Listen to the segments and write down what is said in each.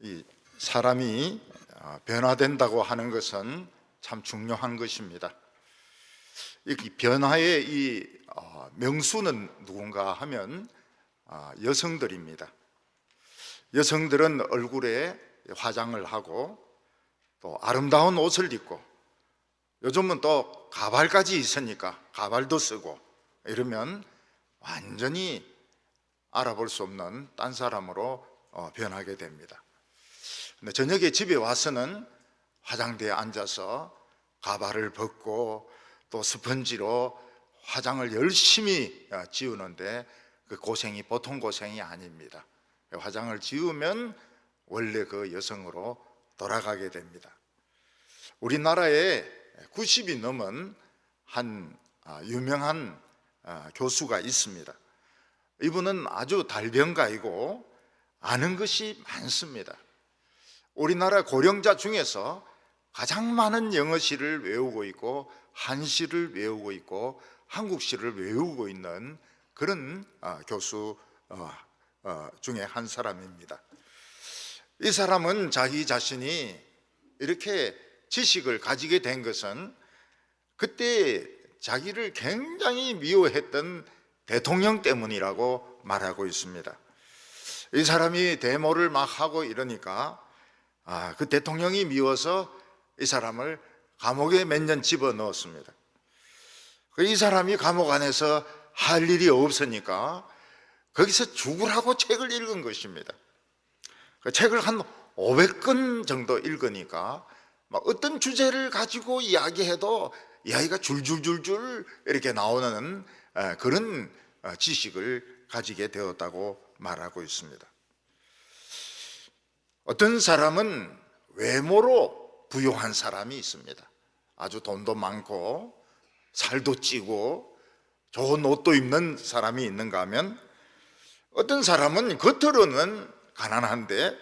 이 사람이 변화된다고 하는 것은 참 중요한 것입니다. 이 변화의 명수는 누군가 하면 여성들입니다. 여성들은 얼굴에 화장을 하고 또 아름다운 옷을 입고 요즘은 또 가발까지 있으니까 가발도 쓰고 이러면 완전히 알아볼 수 없는 딴 사람으로 변하게 됩니다. 근데 저녁에 집에 와서는 화장대에 앉아서 가발을 벗고 또 스펀지로 화장을 열심히 지우는데 그 고생이 보통 고생이 아닙니다. 화장을 지우면 원래 그 여성으로 돌아가게 됩니다. 우리나라에 90이 넘은 한 유명한 교수가 있습니다. 이분은 아주 달변가이고 아는 것이 많습니다. 우리나라 고령자 중에서 가장 많은 영어시를 외우고 있고 한시를 외우고 있고 한국시를 외우고 있는 그런 교수 중에 한 사람입니다. 이 사람은 자기 자신이 이렇게 지식을 가지게 된 것은 그때 자기를 굉장히 미워했던 대통령 때문이라고 말하고 있습니다. 이 사람이 데모를 막 하고 이러니까 그 대통령이 미워서 이 사람을 감옥에 몇 년 집어넣었습니다. 이 사람이 감옥 안에서 할 일이 없으니까 거기서 죽으라고 책을 읽은 것입니다. 그 책을 한 500권 정도 읽으니까 어떤 주제를 가지고 이야기해도 이야기가 줄줄줄줄 이렇게 나오는 그런 지식을 가지게 되었다고 말하고 있습니다. 어떤 사람은 외모로 부유한 사람이 있습니다. 아주 돈도 많고 살도 찌고 좋은 옷도 입는 사람이 있는가 하면 어떤 사람은 겉으로는 가난한데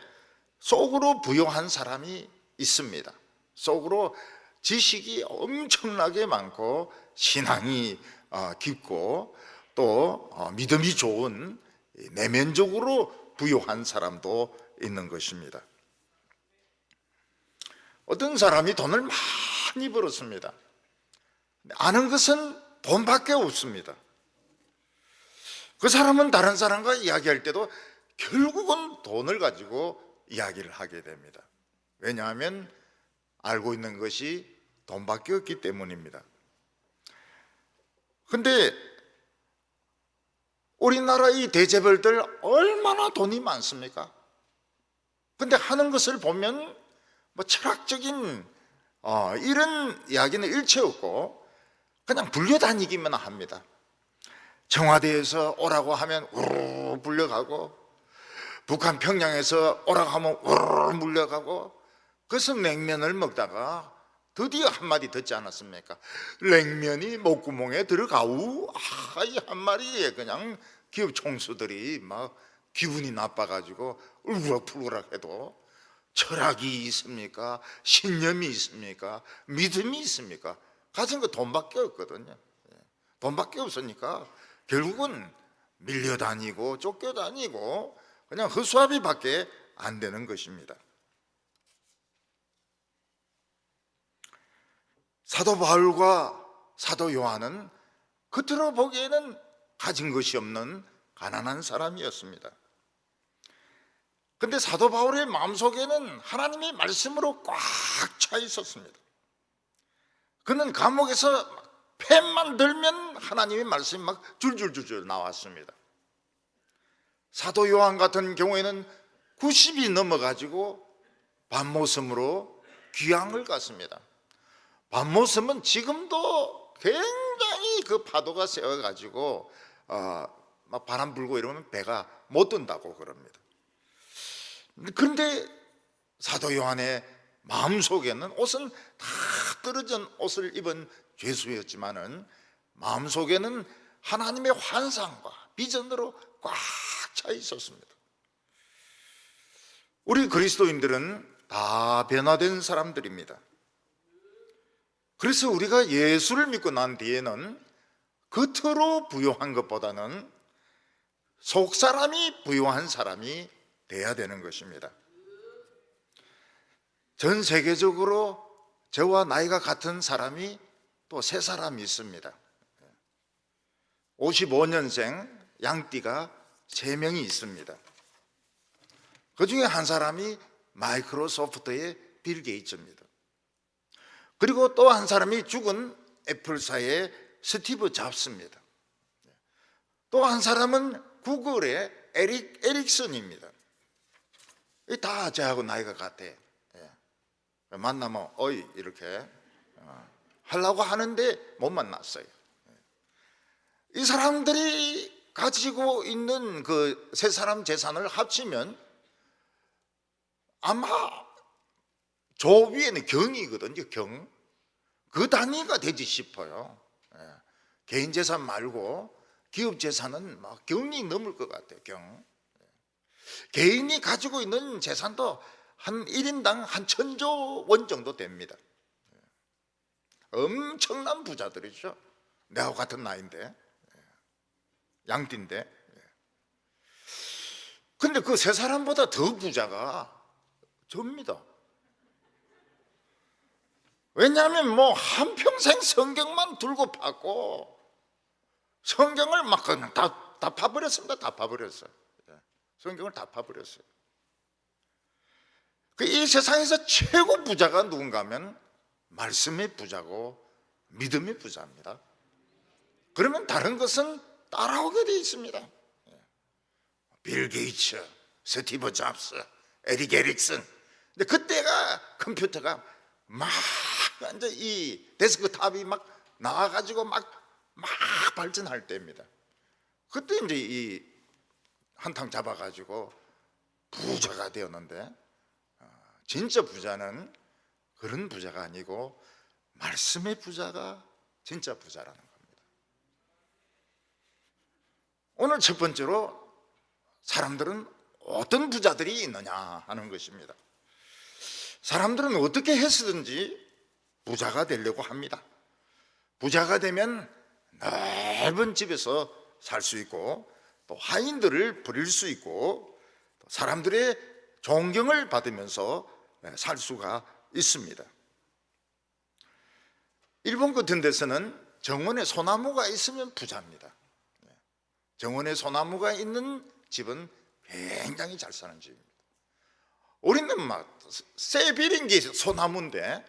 속으로 부유한 사람이 있습니다. 속으로 지식이 엄청나게 많고 신앙이 깊고 또 믿음이 좋은 내면적으로 부유한 사람도 있는 것입니다. 어떤 사람이 돈을 많이 벌었습니다. 아는 것은 돈밖에 없습니다. 그 사람은 다른 사람과 이야기할 때도 결국은 돈을 가지고 이야기를 하게 됩니다. 왜냐하면 알고 있는 것이 돈밖에 없기 때문입니다. 그런데 우리나라 이 대재벌들 얼마나 돈이 많습니까? 근데 하는 것을 보면 철학적인 이런 이야기는 일체 없고 그냥 불려다니기만 합니다. 청와대에서 오라고 하면 우르르 불려가고 북한 평양에서 오라고 하면 우르르 물려가고 그래서 냉면을 먹다가 드디어 한마디 듣지 않았습니까? 냉면이 목구멍에 들어가우. 이 한마디에 그냥 기업 총수들이 막 기분이 나빠가지고 울그락불그락 해도 철학이 있습니까? 신념이 있습니까? 믿음이 있습니까? 가진 거 돈밖에 없거든요. 돈밖에 없으니까 결국은 밀려다니고 쫓겨다니고 그냥 허수아비밖에 안 되는 것입니다. 사도 바울과 사도 요한은 겉으로 보기에는 가진 것이 없는 가난한 사람이었습니다. 그런데 사도 바울의 마음속에는 하나님의 말씀으로 꽉 차 있었습니다. 그는 감옥에서 펜만 들면 하나님의 말씀이 막 줄줄줄줄 나왔습니다. 사도 요한 같은 경우에는 90이 넘어가지고 밤모섬으로 귀향을 갔습니다. 밤모섬은 지금도 굉장히 그 파도가 세워가지고 막 바람 불고 이러면 배가 못 든다고 그럽니다. 그런데 사도 요한의 마음속에는 옷은 다 떨어진 옷을 입은 죄수였지만은 마음속에는 하나님의 환상과 비전으로 꽉 차 있었습니다. 우리 그리스도인들은 다 변화된 사람들입니다. 그래서 우리가 예수를 믿고 난 뒤에는 겉으로 부유한 것보다는 속사람이 부유한 사람이 돼야 되는 것입니다. 전 세계적으로 저와 나이가 같은 사람이 또 세 사람이 있습니다. 55년생 양띠가 3명이 있습니다. 그 중에 한 사람이 마이크로소프트의 빌 게이츠입니다. 그리고 또 한 사람이 죽은 애플사의 스티브 잡스입니다. 또 한 사람은 구글의 에릭슨입니다. 다 저하고 나이가 같아. 만나면 어이 이렇게 하려고 하는데 못 만났어요. 이 사람들이 가지고 있는 그 세 사람 재산을 합치면 아마 조 위에는 경이거든요. 경. 그 단위가 되지 싶어요. 개인 재산 말고 기업 재산은 막 경이 넘을 것 같아요. 경. 개인이 가지고 있는 재산도 한 1인당 한 1000조 원 정도 됩니다. 엄청난 부자들이죠. 내하고 같은 나이인데, 양띠인데. 근데 그 세 사람보다 더 부자가 접니다. 왜냐하면 뭐 한평생 성경만 들고 파고 성경을 막 그냥 다 파버렸습니다. 다 파버렸어요. 성경을 다 파버렸어요. 이 세상에서 최고 부자가 누군가 하면 말씀의 부자고 믿음의 부자입니다. 그러면 다른 것은 따라오게 되어 있습니다. 빌 게이츠, 스티브 잡스, 에릭 에릭슨. 근데 그때가 컴퓨터가 막 완전 이 데스크탑이 막 나와가지고 막 발전할 때입니다. 그때 이제 이 한탕 잡아가지고 부자가 되었는데, 진짜 부자는 그런 부자가 아니고 말씀의 부자가 진짜 부자라는 겁니다. 오늘 첫 번째로 사람들은 어떤 부자들이 있느냐 하는 것입니다. 사람들은 어떻게 해서든지 부자가 되려고 합니다. 부자가 되면 넓은 집에서 살 수 있고 또 하인들을 부릴 수 있고 또 사람들의 존경을 받으면서 살 수가 있습니다. 일본 같은 데서는 정원에 소나무가 있으면 부자입니다. 정원에 소나무가 있는 집은 굉장히 잘 사는 집입니다. 우리는 막 새 비린 게 소나무인데,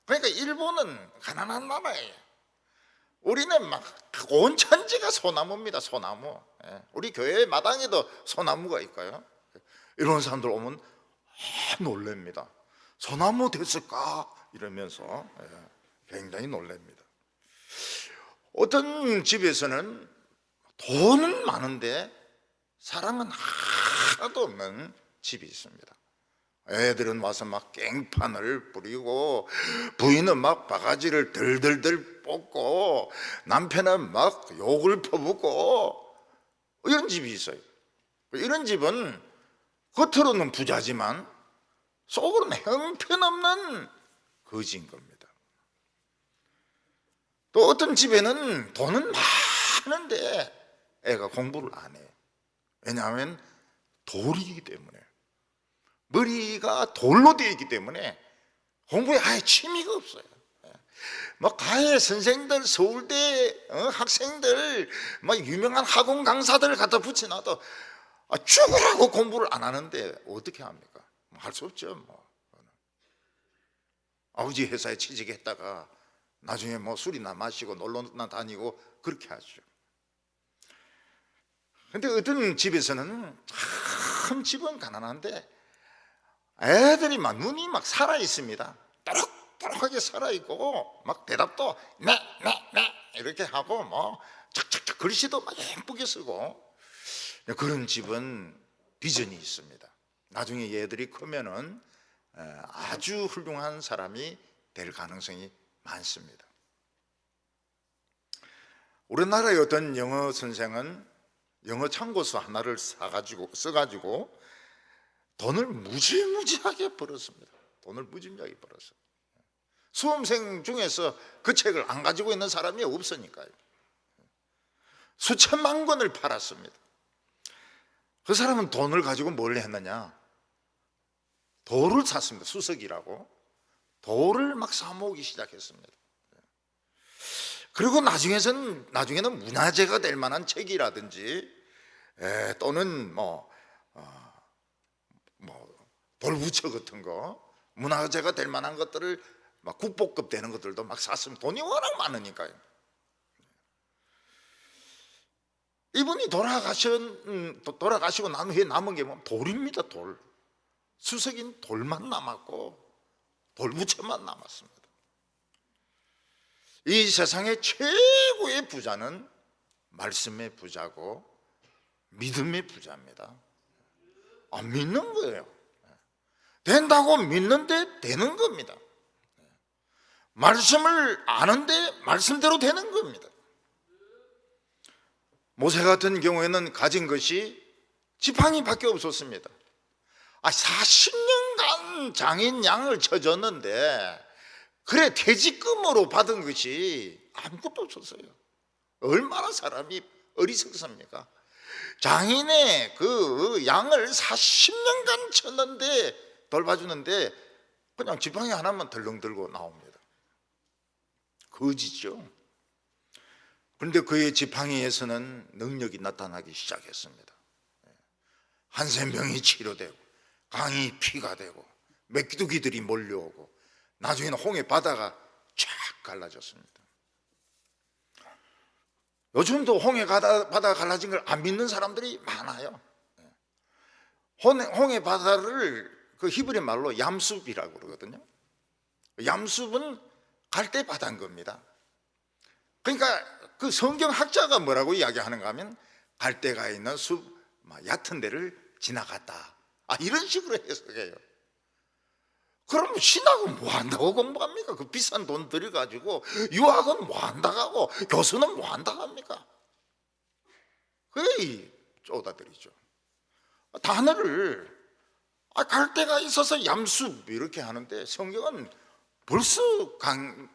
그러니까 일본은 가난한 나라예요. 우리는 막 온 천지가 소나무입니다. 소나무. 우리 교회 마당에도 소나무가 있고요. 이런 사람들 오면 놀랍니다. 소나무 됐을까? 이러면서 굉장히 놀랍니다. 어떤 집에서는 돈은 많은데 사랑은 하나도 없는 집이 있습니다. 애들은 와서 막 깽판을 부리고 부인은 막 바가지를 덜덜덜 뽑고 남편은 막 욕을 퍼붓고 이런 집이 있어요. 이런 집은 겉으로는 부자지만 속으로는 형편없는 거지인 겁니다. 또 어떤 집에는 돈은 많은데 애가 공부를 안 해요. 왜냐하면 돌이기 때문에, 머리가 돌로 되어 있기 때문에 공부에 아예 취미가 없어요. 뭐 가해 선생들, 서울대 학생들, 막 유명한 학원 강사들 갖다 붙여놔도 죽으라고 공부를 안 하는데 어떻게 합니까? 할 수 없죠. 뭐 아버지 회사에 취직했다가 나중에 뭐 술이나 마시고 놀러나 다니고 그렇게 하죠. 근데 어떤 집에서는 참 집은 가난한데 애들이 막 눈이 막 살아 있습니다. 또록또록하게 살아 있고 막 대답도 네 이렇게 하고 뭐 착착착 글씨도 막 예쁘게 쓰고, 그런 집은 비전이 있습니다. 나중에 얘들이 크면은 아주 훌륭한 사람이 될 가능성이 많습니다. 우리나라의 어떤 영어 선생은 영어 참고서 하나를 써가지고 돈을 무지무지하게 벌었습니다. 돈을 무지무지하게 벌었어요. 수험생 중에서 그 책을 안 가지고 있는 사람이 없으니까요. 수천만 권을 팔았습니다. 그 사람은 돈을 가지고 뭘 했느냐? 돌을 샀습니다. 수석이라고. 돌을 막 사모으기 시작했습니다. 그리고 나중에는 문화재가 될 만한 책이라든지 또는 돌부처 같은 거, 문화재가 될 만한 것들을 막 국보급 되는 것들도 막 샀습니다. 돈이 워낙 많으니까요. 이분이 돌아가시고 난 후에 남은 게 뭐 돌입니다. 돌. 수석인 돌만 남았고 돌부처만 남았습니다. 이 세상의 최고의 부자는 말씀의 부자고 믿음의 부자입니다. 안 믿는 거예요. 된다고 믿는데 되는 겁니다. 말씀을 아는데 말씀대로 되는 겁니다. 모세 같은 경우에는 가진 것이 지팡이밖에 없었습니다. 40년간 장인 양을 쳐줬는데 그래 퇴직금으로 받은 것이 아무것도 없었어요. 얼마나 사람이 어리석습니까? 장인의 그 양을 40년간 쳤는데 돌봐주는데 그냥 지팡이 하나만 덜렁 들고 나옵니다. 거지죠. 그런데 그의 지팡이에서는 능력이 나타나기 시작했습니다. 한센병이 치료되고 강이 피가 되고 메뚜기들이 몰려오고 나중에는 홍해 바다가 쫙 갈라졌습니다. 요즘도 홍해 바다가 갈라진 걸 안 믿는 사람들이 많아요. 홍해 바다를 그 히브리 말로 얌숲이라고 그러거든요. 얌숲은 갈대 바다인 겁니다. 그러니까 그 성경 학자가 뭐라고 이야기하는가 하면 갈대가 있는 숲 얕은 데를 지나갔다, 이런 식으로 해석해요. 그럼 신학은 뭐 한다고 공부합니까? 그 비싼 돈 들여가지고 유학은 뭐 한다고 하고 교수는 뭐 한다고 합니까? 그게 쪼다들이죠. 단어를 갈대가 있어서 얌숲 이렇게 하는데 성경은 벌써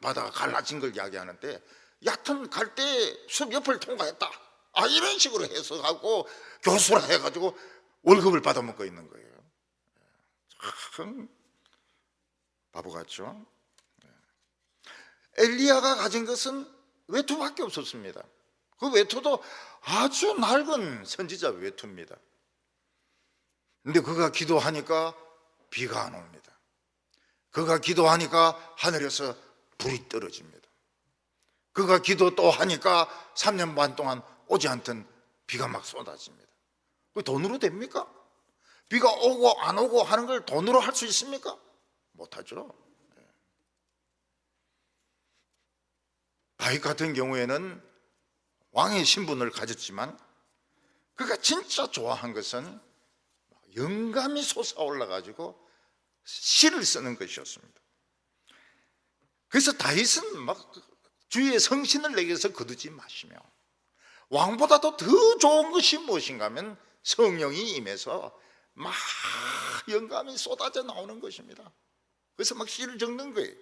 바다가 갈라진 걸 이야기하는데 얕은 갈대 숲 옆을 통과했다, 이런 식으로 해석하고 교수라 해가지고 월급을 받아먹고 있는 거예요. 참 바보 같죠? 엘리야가 가진 것은 외투밖에 없었습니다. 그 외투도 아주 낡은 선지자 외투입니다. 근데 그가 기도하니까 비가 안 옵니다. 그가 기도하니까 하늘에서 불이 떨어집니다. 그가 기도 또 하니까 3년 반 동안 오지 않던 비가 막 쏟아집니다. 그 돈으로 됩니까? 비가 오고 안 오고 하는 걸 돈으로 할 수 있습니까? 못하죠. 다윗 같은 경우에는 왕의 신분을 가졌지만 그가 진짜 좋아한 것은 영감이 솟아올라가지고 시를 쓰는 것이었습니다. 그래서 다윗은 막 주의 성신을 내게서 거두지 마시며 왕보다도 더 좋은 것이 무엇인가 하면 성령이 임해서 막 영감이 쏟아져 나오는 것입니다. 그래서 막 시를 적는 거예요.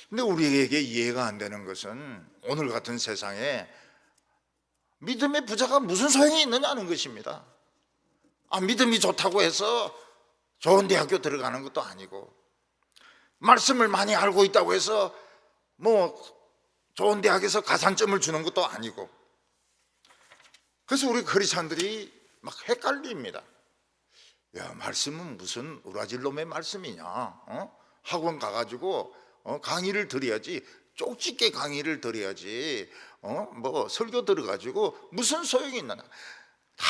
근데 우리에게 이해가 안 되는 것은 오늘 같은 세상에 믿음의 부자가 무슨 소용이 있느냐는 것입니다. 믿음이 좋다고 해서 좋은 대학교 들어가는 것도 아니고, 말씀을 많이 알고 있다고 해서 뭐 좋은 대학에서 가산점을 주는 것도 아니고. 그래서 우리 크리스찬들이 막 헷갈립니다. 야, 말씀은 무슨 우라질 놈의 말씀이냐? 학원 가가지고 강의를 들어야지, 쪽집게 강의를 들어야지, 뭐 설교 들어가지고 무슨 소용이 있느냐? 다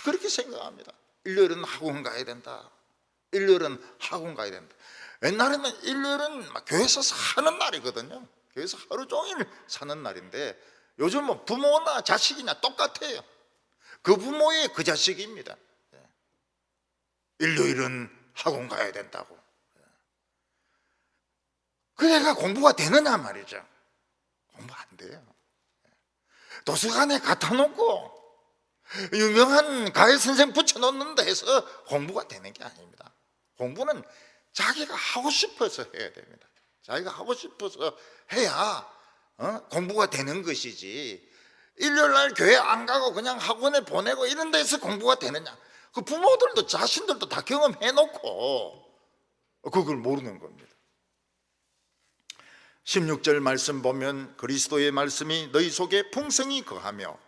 그렇게 생각합니다. 일요일은 학원 가야 된다. 일요일은 학원 가야 된다. 옛날에는 일요일은 막 교회에서 사는 날이거든요. 교회에서 하루 종일 사는 날인데 요즘 뭐 부모나 자식이나 똑같아요. 그 부모의 그 자식입니다. 일요일은 학원 가야 된다고. 그 애가 공부가 되느냐 말이죠. 공부 안 돼요. 도서관에 갖다 놓고 유명한 가해 선생 붙여놓는다 해서 공부가 되는 게 아닙니다. 공부는 자기가 하고 싶어서 해야 됩니다. 자기가 하고 싶어서 해야 공부가 되는 것이지, 일요일 날 교회 안 가고 그냥 학원에 보내고 이런 데서 공부가 되느냐? 그 부모들도 자신들도 다 경험해놓고 그걸 모르는 겁니다. 16절 말씀 보면 그리스도의 말씀이 너희 속에 풍성히 거하며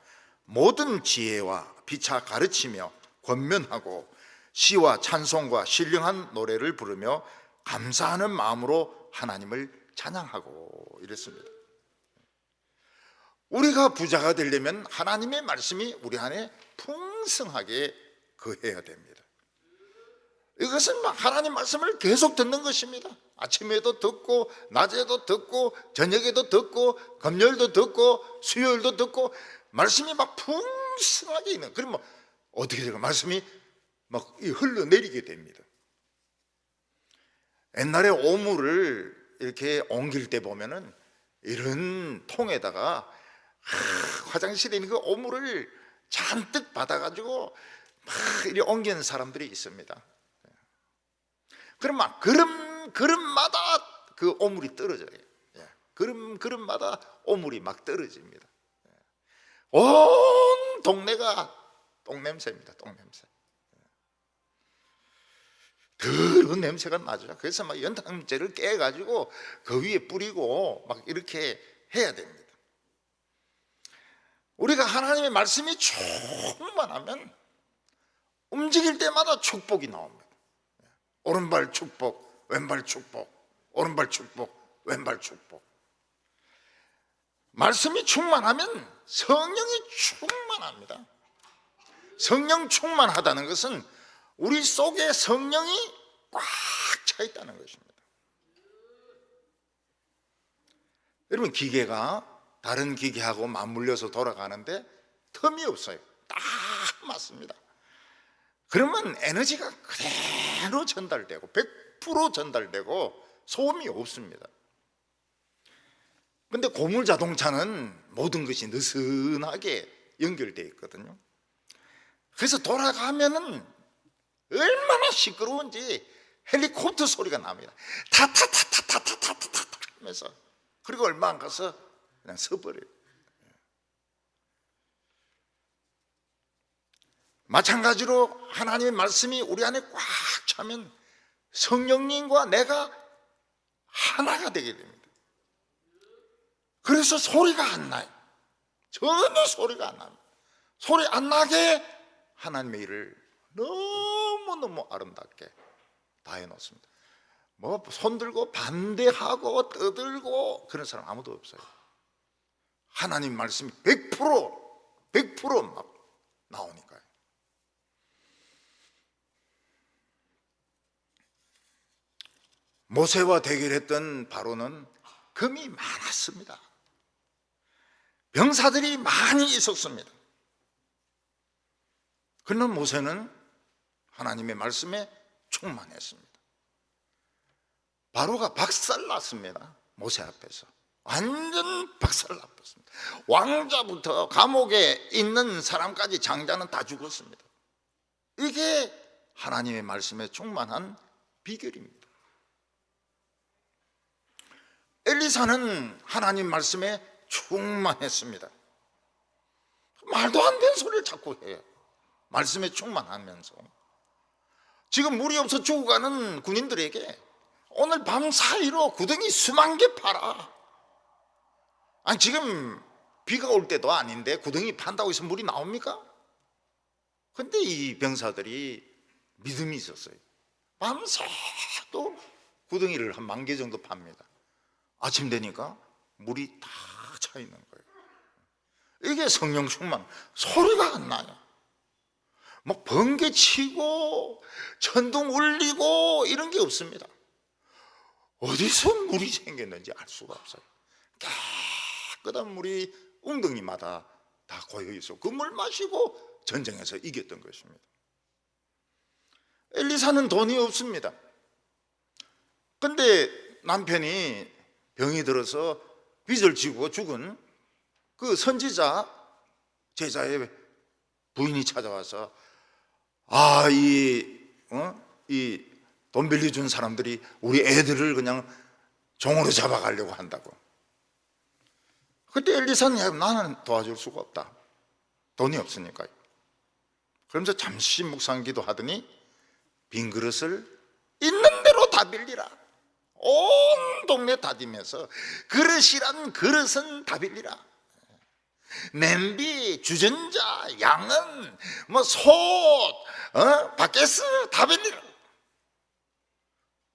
모든 지혜와 비차 가르치며 권면하고 시와 찬송과 신령한 노래를 부르며 감사하는 마음으로 하나님을 찬양하고 이랬습니다. 우리가 부자가 되려면 하나님의 말씀이 우리 안에 풍성하게 거해야 됩니다. 이것은 하나님 말씀을 계속 듣는 것입니다. 아침에도 듣고 낮에도 듣고 저녁에도 듣고 금요일도 듣고 수요일도 듣고 말씀이 막 풍성하게 있는. 그러면 어떻게 될까? 말씀이 막 흘러내리게 됩니다. 옛날에 오물을 이렇게 옮길 때 보면은 이런 통에다가 화장실에 있는 그 오물을 잔뜩 받아가지고 막 이렇게 옮기는 사람들이 있습니다. 그러면 그릇마다 그 오물이 떨어져요. 그릇마다 오물이 막 떨어집니다. 온 동네가 똥냄새입니다. 똥냄새. 더러운 냄새가 나죠. 그래서 막 연탄재를 깨가지고 그 위에 뿌리고 막 이렇게 해야 됩니다. 우리가 하나님의 말씀이 충만하면 움직일 때마다 축복이 나옵니다. 오른발 축복, 왼발 축복, 오른발 축복, 왼발 축복. 말씀이 충만하면 성령이 충만합니다. 성령 충만하다는 것은 우리 속에 성령이 꽉 차 있다는 것입니다. 여러분, 기계가 다른 기계하고 맞물려서 돌아가는데 틈이 없어요. 딱 맞습니다. 그러면 에너지가 그대로 전달되고 100% 전달되고 소음이 없습니다. 근데 고물 자동차는 모든 것이 느슨하게 연결되어 있거든요. 그래서 돌아가면은 얼마나 시끄러운지 헬리콥터 소리가 납니다. 타타타타타타타타타 하면서. 그리고 얼마 안 가서 그냥 서버려요. 마찬가지로 하나님의 말씀이 우리 안에 꽉 차면 성령님과 내가 하나가 되게 됩니다. 그래서 소리가 안 나요. 전혀 소리가 안 납니다. 소리 안 나게 하나님의 일을 너무너무 아름답게 다 해놓습니다. 뭐 손들고 반대하고 떠들고 그런 사람 아무도 없어요. 하나님 말씀이 100% 나오니까요. 모세와 대결했던 바로는 금이 많았습니다. 병사들이 많이 있었습니다. 그러나 모세는 하나님의 말씀에 충만했습니다. 바로가 박살났습니다. 모세 앞에서 완전 박살났습니다. 왕자부터 감옥에 있는 사람까지 장자는 다 죽었습니다. 이게 하나님의 말씀에 충만한 비결입니다. 엘리사는 하나님 말씀에 충만했습니다. 말도 안 되는 소리를 자꾸 해요. 말씀에 충만하면서. 지금 물이 없어 죽어가는 군인들에게 오늘 밤 사이로 구덩이 수만 개 파라. 아니, 지금 비가 올 때도 아닌데 구덩이 판다고 해서 물이 나옵니까? 근데 이 병사들이 믿음이 있었어요. 밤새도 구덩이를 한 10,000개 정도 팝니다. 아침 되니까 물이 다 차 있는 거예요. 이게 성령 충만. 소리가 안 나요. 막 번개 치고 천둥 울리고 이런 게 없습니다. 어디서 물이 생겼는지 알 수가 없어요. 깨끗한 물이 웅덩이마다 다 고여 있어. 그 물 마시고 전쟁에서 이겼던 것입니다. 엘리사는 돈이 없습니다. 근데 남편이 병이 들어서 빚을 지고 죽은 그 선지자 제자의 부인이 찾아와서 이 돈 빌려준 사람들이 우리 애들을 그냥 종으로 잡아가려고 한다고. 그때 엘리사는 나는 도와줄 수가 없다. 돈이 없으니까요. 그러면서 잠시 묵상기도 하더니 빈 그릇을 있는 대로 다 빌리라. 온 동네 다니면서 그릇이란 그릇은 다 빌리라. 냄비, 주전자, 양은, 솥, 바켓스 다 빌리라.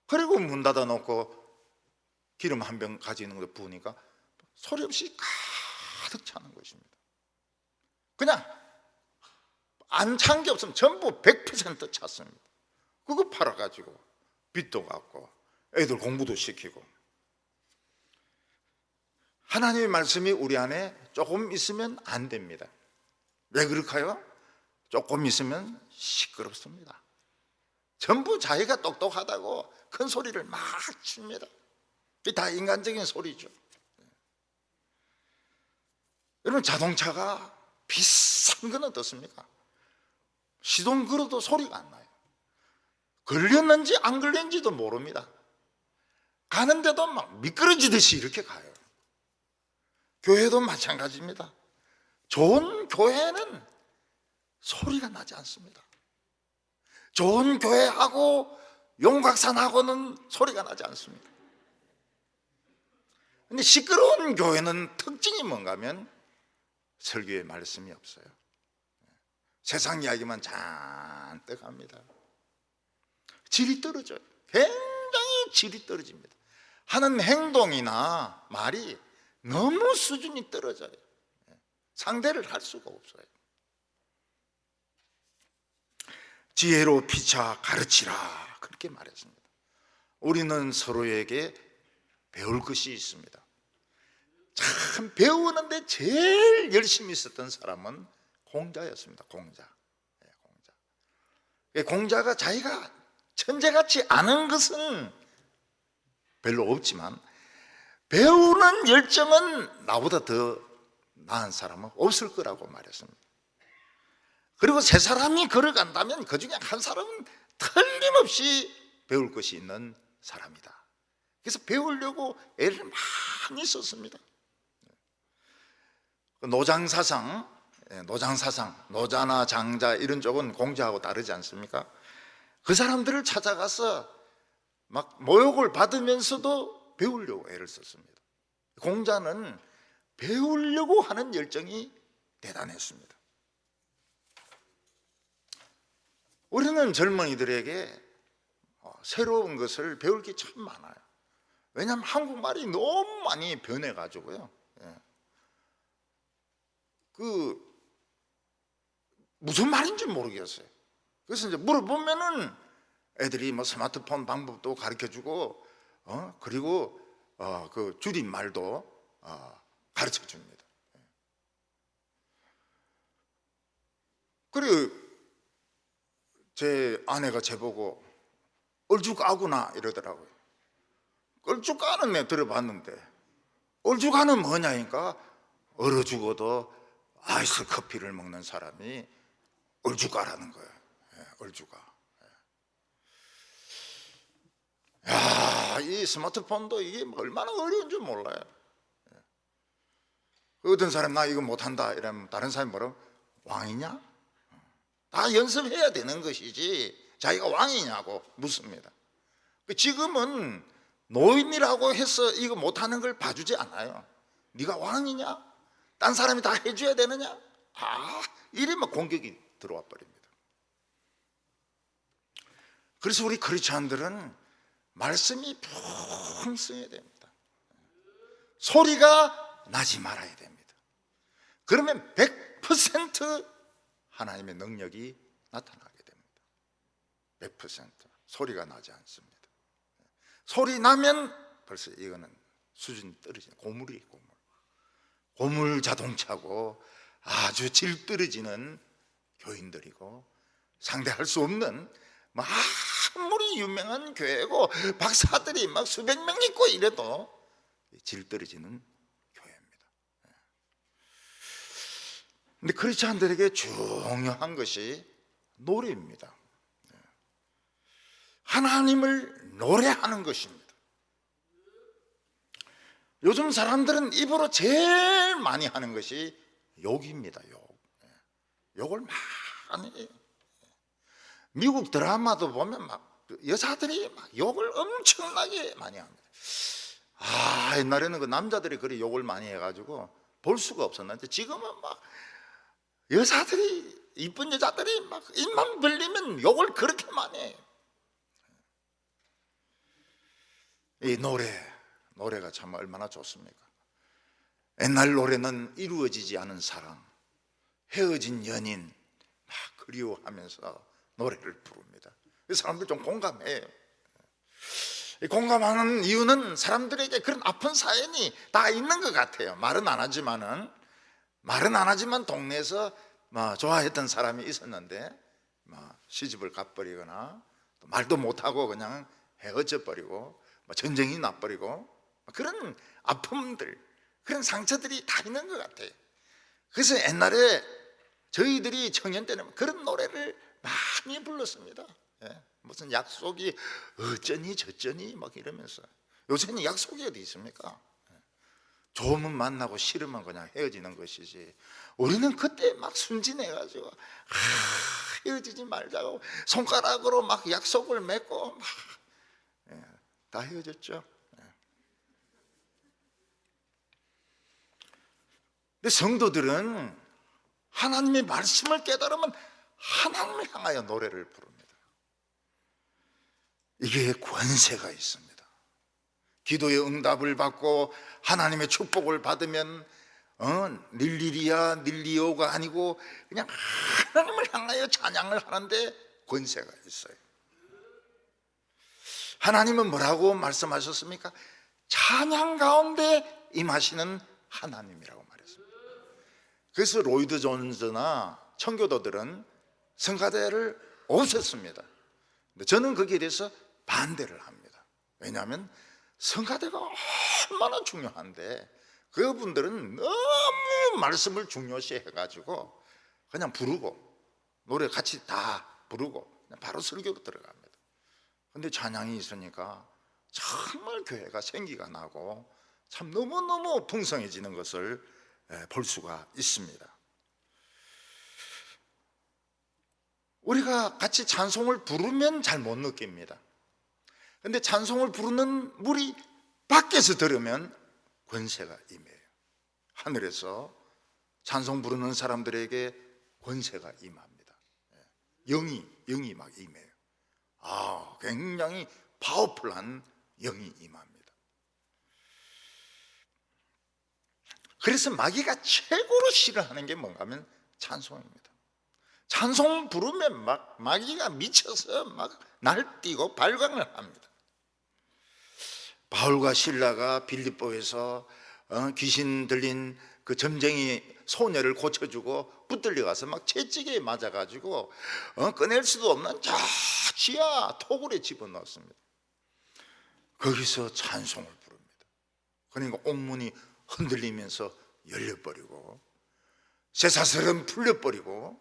그리고 문 닫아 놓고 기름 한 병 가지는 거 부으니까 소리 없이 가득 차는 것입니다. 그냥 안 찬 게 없으면 전부 100% 찼습니다. 그거 팔아가지고 빚도 갚고 애들 공부도 시키고. 하나님의 말씀이 우리 안에 조금 있으면 안 됩니다. 왜 그럴까요? 조금 있으면 시끄럽습니다. 전부 자기가 똑똑하다고 큰 소리를 막 칩니다. 그게 다 인간적인 소리죠. 여러분, 자동차가 비싼 건 어떻습니까? 시동 걸어도 소리가 안 나요. 걸렸는지 안 걸렸는지도 모릅니다. 가는데도 막 미끄러지듯이 이렇게 가요. 교회도 마찬가지입니다. 좋은 교회는 소리가 나지 않습니다. 좋은 교회하고 용각산하고는 소리가 나지 않습니다. 근데 시끄러운 교회는 특징이 뭔가 하면 설교의 말씀이 없어요. 세상 이야기만 잔뜩 합니다. 질이 떨어져요. 굉장히 질이 떨어집니다. 하는 행동이나 말이 너무 수준이 떨어져요. 상대를 할 수가 없어요. 지혜로 피차 가르치라, 그렇게 말했습니다. 우리는 서로에게 배울 것이 있습니다. 참 배우는데 제일 열심히 있었던 사람은 공자였습니다. 공자가 자기가 천재같이 아는 것은 별로 없지만 배우는 열정은 나보다 더 나은 사람은 없을 거라고 말했습니다. 그리고 세 사람이 걸어간다면 그 중에 한 사람은 틀림없이 배울 것이 있는 사람이다. 그래서 배우려고 애를 많이 썼습니다. 노장사상, 노자나 장자 이런 쪽은 공자하고 다르지 않습니까? 그 사람들을 찾아가서 막 모욕을 받으면서도 배우려고 애를 썼습니다. 공자는 배우려고 하는 열정이 대단했습니다. 우리는 젊은이들에게 새로운 것을 배울 게 참 많아요. 왜냐하면 한국말이 너무 많이 변해가지고요. 무슨 말인지 모르겠어요. 그래서 이제 물어보면은 애들이 뭐 스마트폰 방법도 가르쳐주고, 그리고 그 줄임말도 가르쳐줍니다. 그리고 제 아내가 제보고 얼죽아구나 이러더라고요. 얼죽아는 내가 들어봤는데 얼죽아는 뭐냐니까 얼어 죽어도 아이스 커피를 먹는 사람이 얼죽아라는 거예요. 얼죽아. 야, 이 스마트폰도 이게 얼마나 어려운 줄 몰라요. 어떤 사람 나 이거 못한다 이러면 다른 사람이 뭐라고? 왕이냐? 다 연습해야 되는 것이지 자기가 왕이냐고 묻습니다. 지금은 노인이라고 해서 이거 못하는 걸 봐주지 않아요. 네가 왕이냐? 딴 사람이 다 해줘야 되느냐? 이러면 공격이 들어와 버립니다. 그래서 우리 크리스찬들은 말씀이 풍성해야 됩니다. 소리가 나지 말아야 됩니다. 그러면 100% 하나님의 능력이 나타나게 됩니다. 100% 소리가 나지 않습니다. 소리 나면 벌써 이거는 수준이 떨어지는 고물이에요. 고물 자동차고 아주 질 떨어지는 교인들이고 상대할 수 없는 아무리 유명한 교회고 박사들이 막 수백 명 있고 이래도 질 떨어지는 교회입니다. 근데 크리스찬들에게 중요한 것이 노래입니다. 하나님을 노래하는 것입니다. 요즘 사람들은 입으로 제일 많이 하는 것이 욕입니다. 욕을 많이 해요. 미국 드라마도 보면 막 여자들이 막 욕을 엄청나게 많이 합니다. 옛날에는 그 남자들이 그리 욕을 많이 해가지고 볼 수가 없었는데 지금은 막 여자들이, 이쁜 여자들이 막 입만 벌리면 욕을 그렇게 많이 해요. 이 노래가 참 얼마나 좋습니까? 옛날 노래는 이루어지지 않은 사랑, 헤어진 연인 막 그리워하면서 노래를 부릅니다. 사람들 좀 공감해요. 공감하는 이유는 사람들에게 그런 아픈 사연이 다 있는 것 같아요. 말은 안 하지만 동네에서 좋아했던 사람이 있었는데 시집을 가버리거나 또 말도 못하고 그냥 헤어져 버리고 전쟁이 나버리고 그런 아픔들, 그런 상처들이 다 있는 것 같아요. 그래서 옛날에 저희들이 청년 때는 그런 노래를 많이 불렀습니다. 무슨 약속이 어쩌니 저쩌니 막 이러면서. 요새는 약속이 어디 있습니까? 좋으면 만나고 싫으면 그냥 헤어지는 것이지. 우리는 그때 막 순진해가지고 헤어지지 말자고 손가락으로 막 약속을 맺고 막 다 헤어졌죠. 근데 성도들은 하나님의 말씀을 깨달으면 하나님을 향하여 노래를 부릅니다. 이게 권세가 있습니다. 기도의 응답을 받고 하나님의 축복을 받으면 닐리리야 닐리오가 아니고 그냥 하나님을 향하여 찬양을 하는데 권세가 있어요. 하나님은 뭐라고 말씀하셨습니까? 찬양 가운데 임하시는 하나님이라고 말했습니다. 그래서 로이드 존스나 청교도들은 성가대를 없앴습니다. 근데 저는 거기에 대해서 반대를 합니다. 왜냐하면 성가대가 얼마나 중요한데 그분들은 너무 말씀을 중요시 해가지고 그냥 부르고 노래 같이 다 부르고 그냥 바로 설교로 들어갑니다. 근데 찬양이 있으니까 정말 교회가 생기가 나고 참 너무너무 풍성해지는 것을 볼 수가 있습니다. 우리가 같이 찬송을 부르면 잘 못 느낍니다. 근데 찬송을 부르는 우리 밖에서 들으면 권세가 임해요. 하늘에서 찬송 부르는 사람들에게 권세가 임합니다. 영이 막 임해요. 굉장히 파워풀한 영이 임합니다. 그래서 마귀가 최고로 싫어하는 게 뭔가 하면 찬송입니다. 찬송 부르면 막 마귀가 미쳐서 막 날뛰고 발광을 합니다. 바울과 실라가 빌립보에서 귀신 들린 그 점쟁이 소녀를 고쳐주고 붙들려 가서 막 채찍에 맞아가지고 꺼낼 수도 없는 저 지하 토굴에 집어넣었습니다. 거기서 찬송을 부릅니다. 그러니까 옥문이 흔들리면서 열려버리고 쇠사슬은 풀려버리고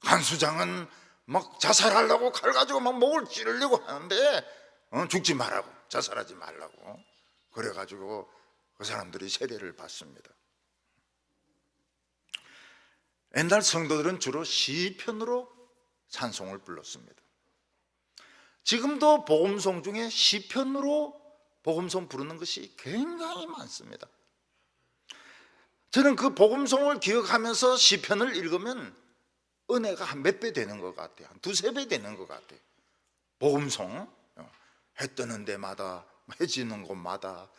간수장은 막 자살하려고 칼 가지고 막 목을 찌르려고 하는데 죽지 말라고, 자살하지 말라고 그래가지고 그 사람들이 세례를 받습니다. 옛날 성도들은 주로 시편으로 찬송을 불렀습니다. 지금도 복음송 중에 시편으로 복음송 부르는 것이 굉장히 많습니다. 저는 그 복음송을 기억하면서 시편을 읽으면 은혜가 한 몇 배 되는 것 같아요. 한 두세 배 되는 것 같아요. 복음송, 해 뜨는 데마다 해 지는 곳마다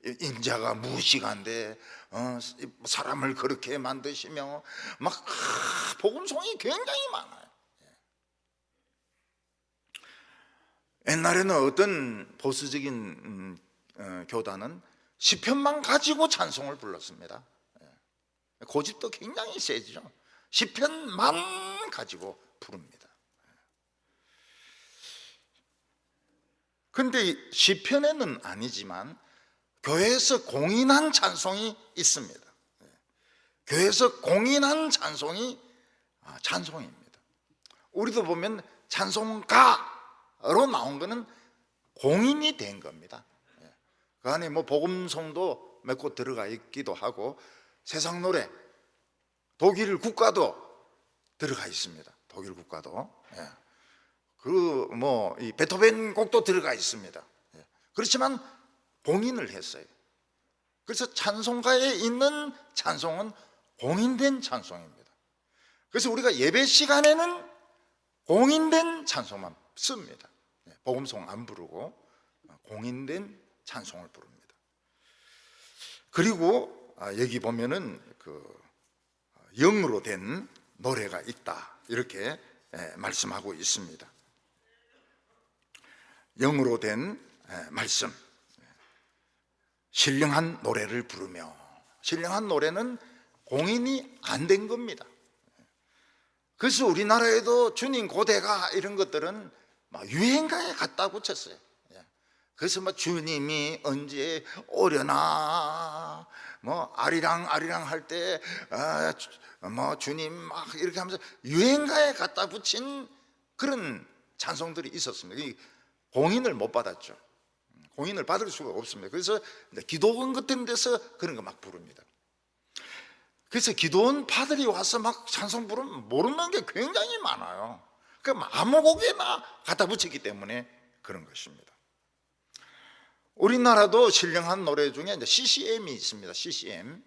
인자가 무시간데 사람을 그렇게 만드시며 막 복음송이 굉장히 많아요. 옛날에는 어떤 보수적인 교단은 시편만 가지고 찬송을 불렀습니다. 고집도 굉장히 세죠. 시편만 가지고 부릅니다. 그런데 시편에는 아니지만 교회에서 공인한 찬송이 있습니다. 교회에서 공인한 찬송이 찬송입니다. 우리도 보면 찬송가로 나온 거는 공인이 된 겁니다. 그 안에 뭐 복음송도 몇 곳 들어가 있기도 하고 세상 노래, 독일 국가도 들어가 있습니다. 독일 국가도. 이 베토벤 곡도 들어가 있습니다. 그렇지만 봉인을 했어요. 그래서 찬송가에 있는 찬송은 봉인된 찬송입니다. 그래서 우리가 예배 시간에는 봉인된 찬송만 씁니다. 복음송 안 부르고 봉인된 찬송을 부릅니다. 그리고 여기 보면은 영으로 된 노래가 있다, 이렇게 말씀하고 있습니다. 영으로 된 말씀, 신령한 노래를 부르며. 신령한 노래는 공인이 안 된 겁니다. 그래서 우리나라에도 주님 고대가 이런 것들은 막 유행가에 갖다 붙였어요. 그래서 뭐 주님이 언제 오려나, 뭐 아리랑 아리랑 할 때 뭐 주님 막 이렇게 하면서 유행가에 갖다 붙인 그런 찬송들이 있었습니다. 공인을 못 받았죠. 공인을 받을 수가 없습니다. 그래서 기도원 같은 데서 그런 거 막 부릅니다. 그래서 기도원 파들이 와서 막 찬송 부르면 모르는 게 굉장히 많아요. 그럼 아무 곡에나 갖다 붙였기 때문에 그런 것입니다. 우리나라도 신령한 노래 중에 이제 CCM이 있습니다. CCM.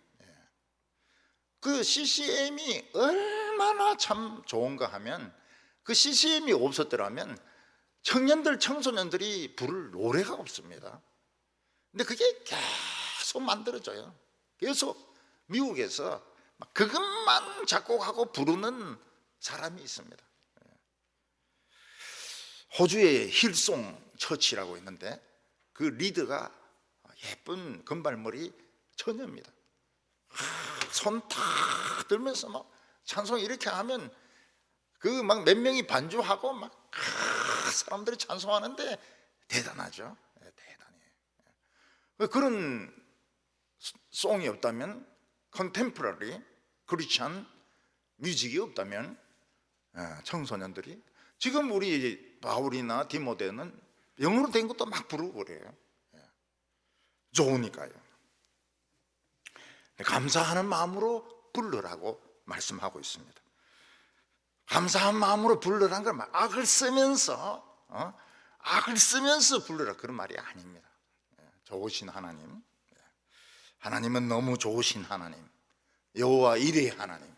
그 CCM이 얼마나 참 좋은가 하면, 그 CCM이 없었더라면 청년들, 청소년들이 부를 노래가 없습니다. 근데 그게 계속 만들어져요. 계속 미국에서 그것만 작곡하고 부르는 사람이 있습니다. 호주의 힐송 처치라고 있는데 그 리더가 예쁜 금발머리 처녀입니다. 손 탁 들면서 막 찬송 이렇게 하면 그 막 몇 명이 반주하고 막 사람들이 찬송하는데 대단하죠. 대단해요. 그런 송이 없다면, 컨템포러리 크리스천 뮤직이 없다면, 청소년들이 지금 우리 바울이나 디모데는 영어로 된 것도 막 부르고 그래요. 좋으니까요. 감사하는 마음으로 부르라고 말씀하고 있습니다. 감사한 마음으로 부르라는 걸 악을 쓰면서 부르라, 그런 말이 아닙니다. 좋으신 하나님, 하나님은 너무 좋으신 하나님, 여호와 이레의 하나님,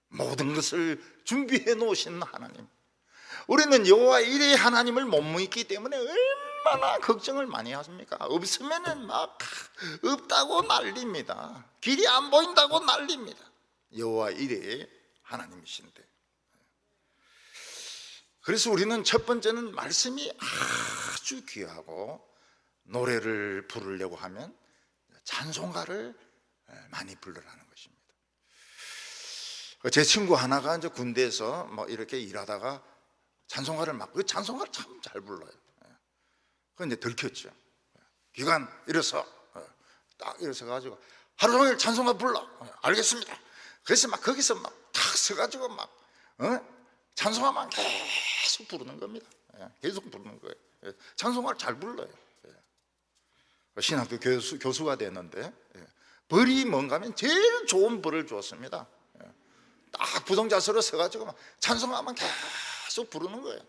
모든 것을 준비해 놓으신 하나님. 우리는 여호와 이레의 하나님을 못 믿기 때문에 얼마나 걱정을 많이 하십니까? 없으면은 막 없다고 난립니다. 길이 안 보인다고 난립니다. 여호와 이레의 하나님이신데. 그래서 우리는 첫 번째는 말씀이 아주 귀하고, 노래를 부르려고 하면 찬송가를 많이 부르라는 것입니다. 제 친구 하나가 이제 군대에서 뭐 이렇게 일하다가 찬송가를 그 찬송가를 참 잘 불러요. 그 이제 들켰죠. 기관 일어서 딱 일어서 가지고 하루 종일 찬송가 불러. 알겠습니다. 그래서 막 거기서 막 탁 서가지고 막 찬송가만 계속 부르는 겁니다. 계속 부르는 거예요. 찬송가를 잘 불러요. 신학교 교수가 됐는데 벌이 뭔가 하면 제일 좋은 벌을 주었습니다. 딱 부동자서로 서가지고 막 찬송가만 계속 부르는 거예요.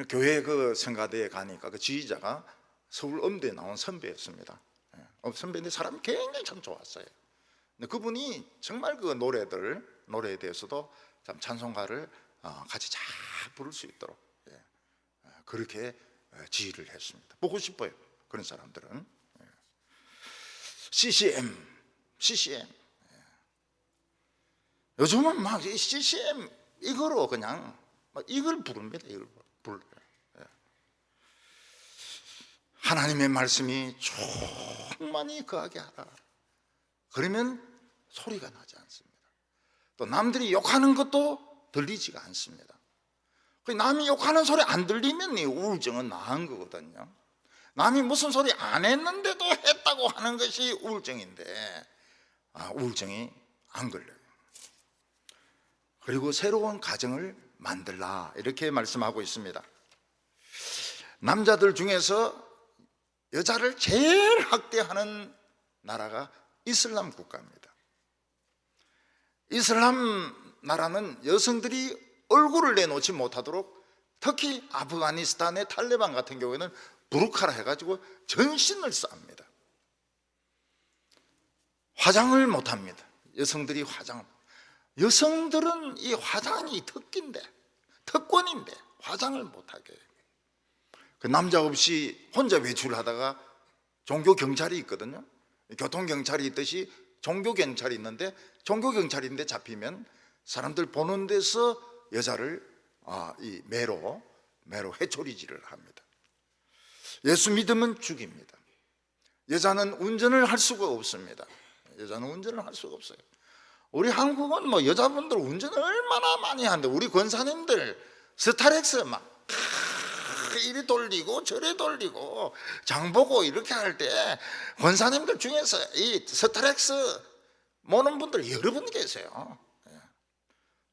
교회 그 성가대에 가니까 그 지휘자가 서울 음대에 나온 선배였습니다. 선배인데 사람이 굉장히 참 좋았어요. 근데 그분이 정말 그 노래에 대해서도 참 찬송가를 같이 잘 부를 수 있도록 그렇게 지휘를 했습니다. 보고 싶어요, 그런 사람들은. CCM. 요즘은 막 CCM 이거로 그냥 이걸 부릅니다. 이걸 불러요. 하나님의 말씀이 충만히 거하게 하라. 그러면 소리가 나지 않습니다. 또 남들이 욕하는 것도 들리지가 않습니다. 남이 욕하는 소리 안 들리면 이 우울증은 나은 거거든요. 남이 무슨 소리 안 했는데도 했다고 하는 것이 우울증인데 우울증이 안 걸려요. 그리고 새로운 가정을 만들라, 이렇게 말씀하고 있습니다. 남자들 중에서 여자를 제일 학대하는 나라가 이슬람 국가입니다. 이슬람 나라는 여성들이 얼굴을 내놓지 못하도록, 특히 아프가니스탄의 탈레반 같은 경우에는 부르카라 해가지고 전신을 쌉니다. 화장을 못합니다. 여성들이 화장을. 여성들은 이 화장이 특권인데 화장을 못하게 해요. 그 남자 없이 혼자 외출하다가 종교경찰이 있거든요. 교통경찰이 있듯이 종교경찰이 있는데, 종교경찰인데 잡히면 사람들 보는 데서 여자를 이 매로 회초리질을 합니다. 예수 믿으면 죽입니다. 여자는 운전을 할 수가 없습니다. 여자는 운전을 할 수가 없어요. 우리 한국은 뭐 여자분들 운전을 얼마나 많이 하는데, 우리 권사님들 스타렉스 막 이리 돌리고 저리 돌리고 장보고 이렇게 할 때 권사님들 중에서 이 스타렉스 모는 분들 여러 분 계세요.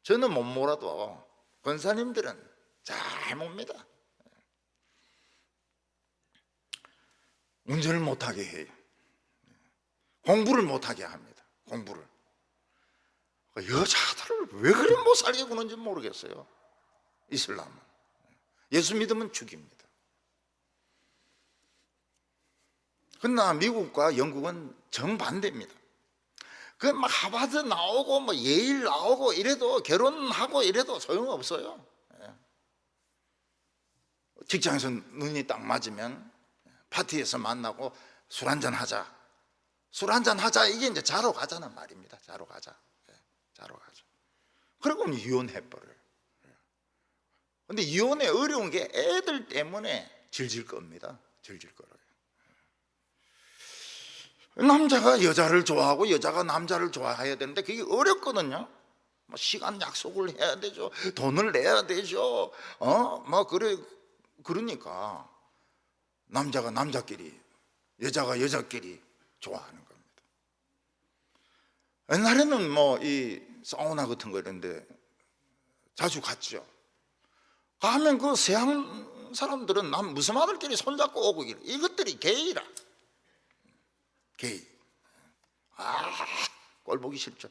저는 못 몰아도 권사님들은 잘 몹니다. 운전을 못하게 해요. 공부를 못하게 합니다. 공부를. 여자들을 왜 그리 못 살게 구는지 모르겠어요. 이슬람은. 예수 믿으면 죽입니다. 그러나 미국과 영국은 정반대입니다. 그 막 하버드 나오고 뭐 예일 나오고 이래도, 결혼하고 이래도 소용없어요. 직장에서 눈이 딱 맞으면 파티에서 만나고 술 한잔 하자. 술 한잔 하자, 이게 이제 자러 가자는 말입니다. 자러 가자. 자러 가자. 그리고 이혼해버려요. 근데 이혼이 어려운 게 애들 때문에 질질 겁니다. 질질 끌어요. 남자가 여자를 좋아하고 여자가 남자를 좋아해야 되는데 그게 어렵거든요. 뭐 시간 약속을 해야 되죠. 돈을 내야 되죠. 그러니까 남자가 남자끼리, 여자가 여자끼리 좋아하는 겁니다. 옛날에는 뭐 이 사우나 같은 거 이런데 자주 갔죠. 가면 그 서양 사람들은 무슨 아들끼리 손잡고 오고 이것들이 게이라. 게이. 꼴 보기 싫죠.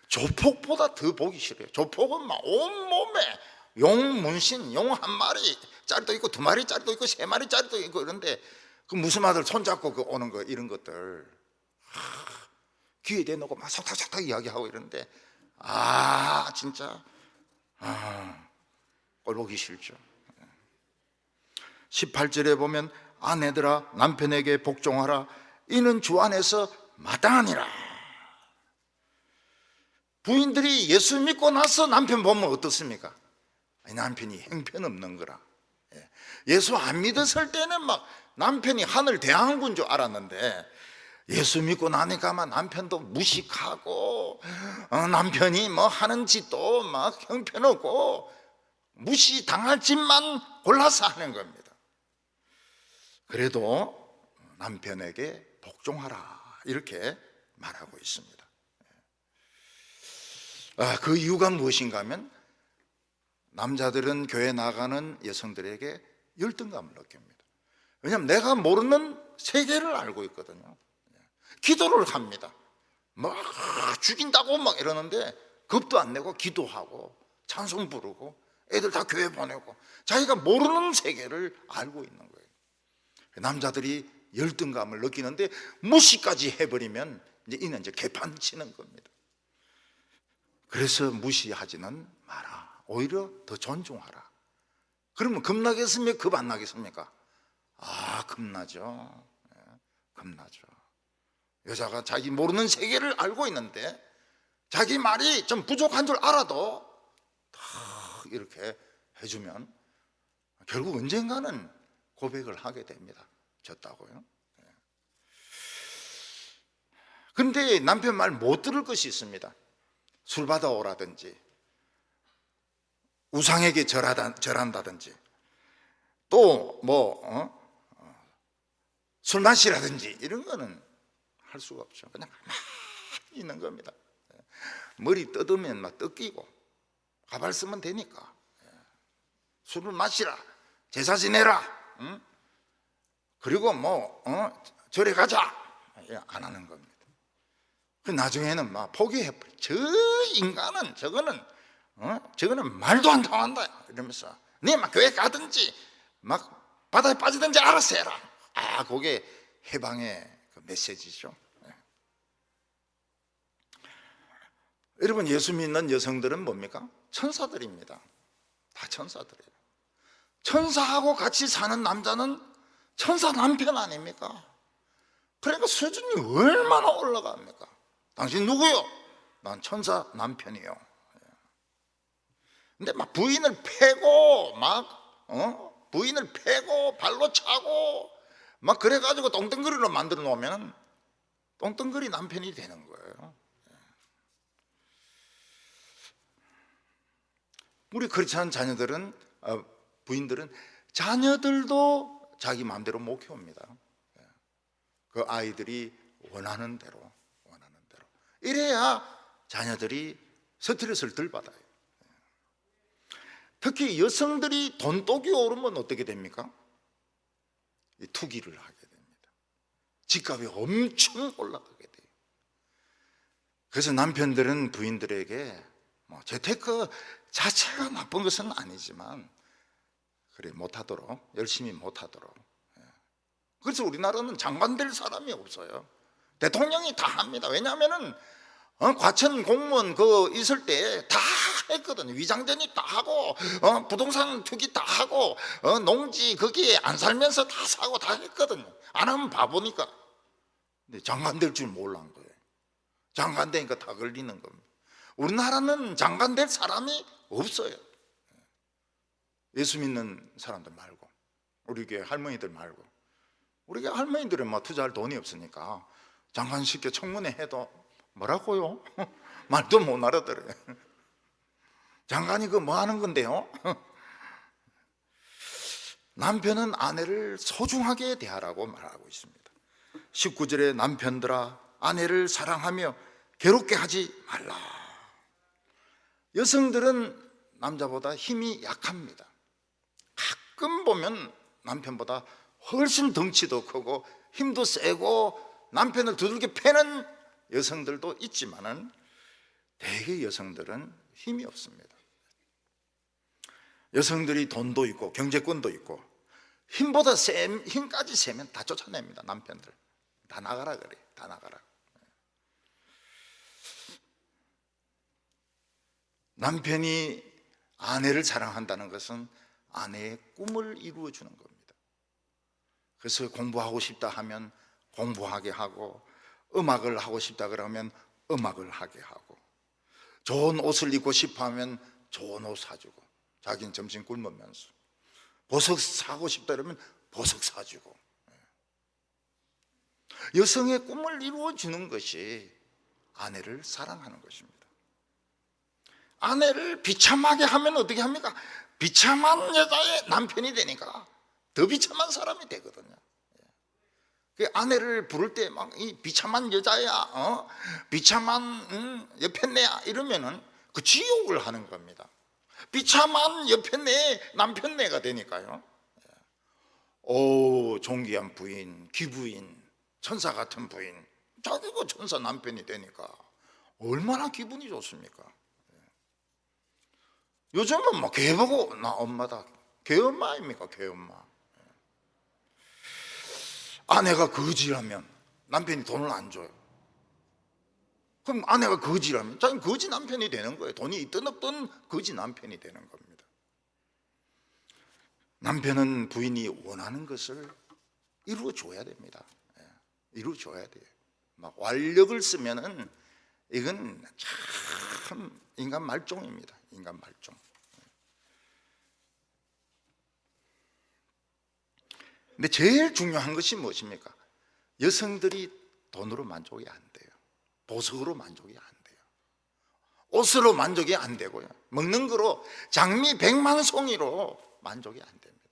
조폭보다 더 보기 싫어요. 조폭은 막 온몸에 용 문신, 용 한 마리 짜리도 있고 두 마리 짜리도 있고 세 마리 짜리도 있고 이런데, 그 무슨 아들 손잡고 그 오는 거, 이런 것들 귀에 대놓고 막 속닥속닥 이야기하고 이러는데 진짜 꼴 보기 싫죠. 18절에 보면 아내들아 남편에게 복종하라. 이는 주 안에서 마땅하니라. 부인들이 예수 믿고 나서 남편 보면 어떻습니까? 남편이 형편없는 거라. 예수 안 믿었을 때는 막 남편이 하늘 대항군 줄 알았는데, 예수 믿고 나니까 남편도 무식하고 남편이 뭐 하는 짓도 막 형편없고 무시당할 짓만 골라서 하는 겁니다. 그래도 남편에게 복종하라 이렇게 말하고 있습니다. 그 이유가 무엇인가 하면, 남자들은 교회 나가는 여성들에게 열등감을 느낍니다. 왜냐하면 내가 모르는 세계를 알고 있거든요. 기도를 합니다. 막 죽인다고 막 이러는데 겁도 안 내고 기도하고 찬송 부르고 애들 다 교회 보내고 자기가 모르는 세계를 알고 있는 거예요. 남자들이 열등감을 느끼는데 무시까지 해버리면 이제 개판 치는 겁니다. 그래서 무시하지는 마라. 오히려 더 존중하라. 그러면 겁나겠습니까? 겁 안 나겠습니까? 겁나죠. 겁나죠. 여자가 자기 모르는 세계를 알고 있는데 자기 말이 좀 부족한 줄 알아도 다 이렇게 해주면 결국 언젠가는 고백을 하게 됩니다. 졌다고요. 그런데 남편 말 못 들을 것이 있습니다. 술 받아오라든지 우상에게 절한다든지 또 술 마시라든지 이런 거는 할 수가 없죠. 그냥 가만히 있는 겁니다. 머리 뜯으면 막 뜯기고 가발 쓰면 되니까. 술을 마시라, 제사 지내라, 그리고 절에 가자 안 하는 겁니다. 나중에는 막 포기해버려. 저 인간은 저거는 저거는 말도 안 통한다 이러면서 네 막 교회 가든지 막 바다에 빠지든지 알아서 해라. 그게 해방의 그 메시지죠. 여러분, 예수 믿는 여성들은 뭡니까? 천사들입니다. 다 천사들이에요. 천사하고 같이 사는 남자는 천사 남편 아닙니까? 그러니까 수준이 얼마나 올라갑니까? 당신 누구요? 난 천사 남편이요. 근데 막 부인을 패고 부인을 패고 발로 차고 막 그래가지고 똥덩거리로 만들어 놓으면 똥덩거리 남편이 되는 거예요. 우리 그렇지 않은 자녀들은 부인들은 자녀들도 자기 마음대로 못 키웁니다. 그 아이들이 원하는 대로 이래야 자녀들이 스트레스를 덜 받아요. 특히 여성들이 돈독이 오르면 어떻게 됩니까? 투기를 하게 됩니다. 집값이 엄청 올라가게 돼요. 그래서 남편들은 부인들에게 재테크 자체가 나쁜 것은 아니지만 그래 못하도록 열심히 못하도록. 그래서 우리나라는 장관될 사람이 없어요. 대통령이 다 합니다. 왜냐하면은 과천 공무원 있을 때 다 했거든요. 위장전입 다 하고 부동산 투기 다 하고 농지 거기에 안 살면서 다 사고 다 했거든요. 안 하면 바보니까. 근데 장관 될 줄 몰란 거예요. 장관 되니까 다 걸리는 겁니다. 우리나라는 장관 될 사람이 없어요. 예수 믿는 사람들 말고, 우리 교회 할머니들 말고. 우리 교회 할머니들은 투자할 돈이 없으니까 장관 시켜 청문회 해도 뭐라고요? 말도 못 알아들어요. 장관이 뭐 하는 건데요? 남편은 아내를 소중하게 대하라고 말하고 있습니다. 19절에 남편들아 아내를 사랑하며 괴롭게 하지 말라. 여성들은 남자보다 힘이 약합니다. 가끔 보면 남편보다 훨씬 덩치도 크고 힘도 세고 남편을 두들겨 패는 여성들도 있지만은 대개 여성들은 힘이 없습니다. 여성들이 돈도 있고 경제권도 있고 힘까지 세면 다 쫓아냅니다. 남편들 다 나가라 그래. 다 나가라. 남편이 아내를 사랑한다는 것은 아내의 꿈을 이루어주는 겁니다. 그래서 공부하고 싶다 하면 공부하게 하고, 음악을 하고 싶다 그러면 음악을 하게 하고, 좋은 옷을 입고 싶어 하면 좋은 옷 사주고, 자기는 점심 굶으면서 보석 사고 싶다 그러면 보석 사주고. 여성의 꿈을 이루어주는 것이 아내를 사랑하는 것입니다. 아내를 비참하게 하면 어떻게 합니까? 비참한 여자의 남편이 되니까 더 비참한 사람이 되거든요. 그 아내를 부를 때 막 이 비참한 여자야, 비참한 여편네야 이러면은 그 지욕을 하는 겁니다. 비참한 여편네 남편네가 되니까요. 오, 존귀한 부인, 귀부인, 천사 같은 부인, 자기가 천사 남편이 되니까 얼마나 기분이 좋습니까? 요즘은 뭐 개보고 나 엄마다. 개엄마 아닙니까? 개엄마. 아내가 거지라면 남편이 돈을 안 줘요. 그럼 아내가 거지라면 자기는 거지 남편이 되는 거예요. 돈이 있든 없든 거지 남편이 되는 겁니다. 남편은 부인이 원하는 것을 이루어줘야 됩니다. 이루어줘야 돼요. 막 완력을 쓰면은 이건 참 인간 말종입니다. 인간 말종. 근데 제일 중요한 것이 무엇입니까? 여성들이 돈으로 만족이 안 돼요. 보석으로 만족이 안 돼요. 옷으로 만족이 안 되고요. 먹는 거로 장미 100만 송이로 만족이 안 됩니다.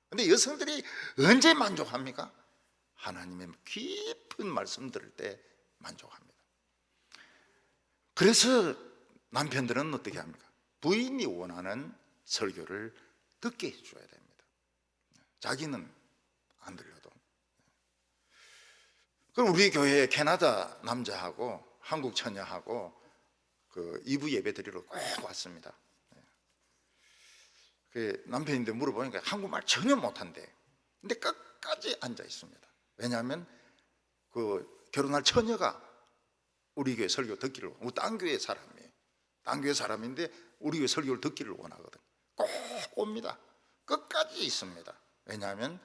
근데 여성들이 언제 만족합니까? 하나님의 깊은 말씀 들을 때 만족합니다. 그래서 남편들은 어떻게 합니까? 부인이 원하는 설교를 듣게 해줘야 됩니다. 자기는 안 들려도. 그럼 우리 교회에 캐나다 남자하고 한국 처녀하고 그 2부 예배 드리러 꼭 왔습니다. 그 남편인데 물어보니까 한국말 전혀 못한대. 근데 끝까지 앉아 있습니다. 왜냐하면 그 결혼할 처녀가 우리 교회 설교 듣기를, 우리 딴 교회 사람이에요. 딴 교회 사람인데 우리 교회 설교를 듣기를 원하거든. 꼭 옵니다. 끝까지 있습니다. 왜냐하면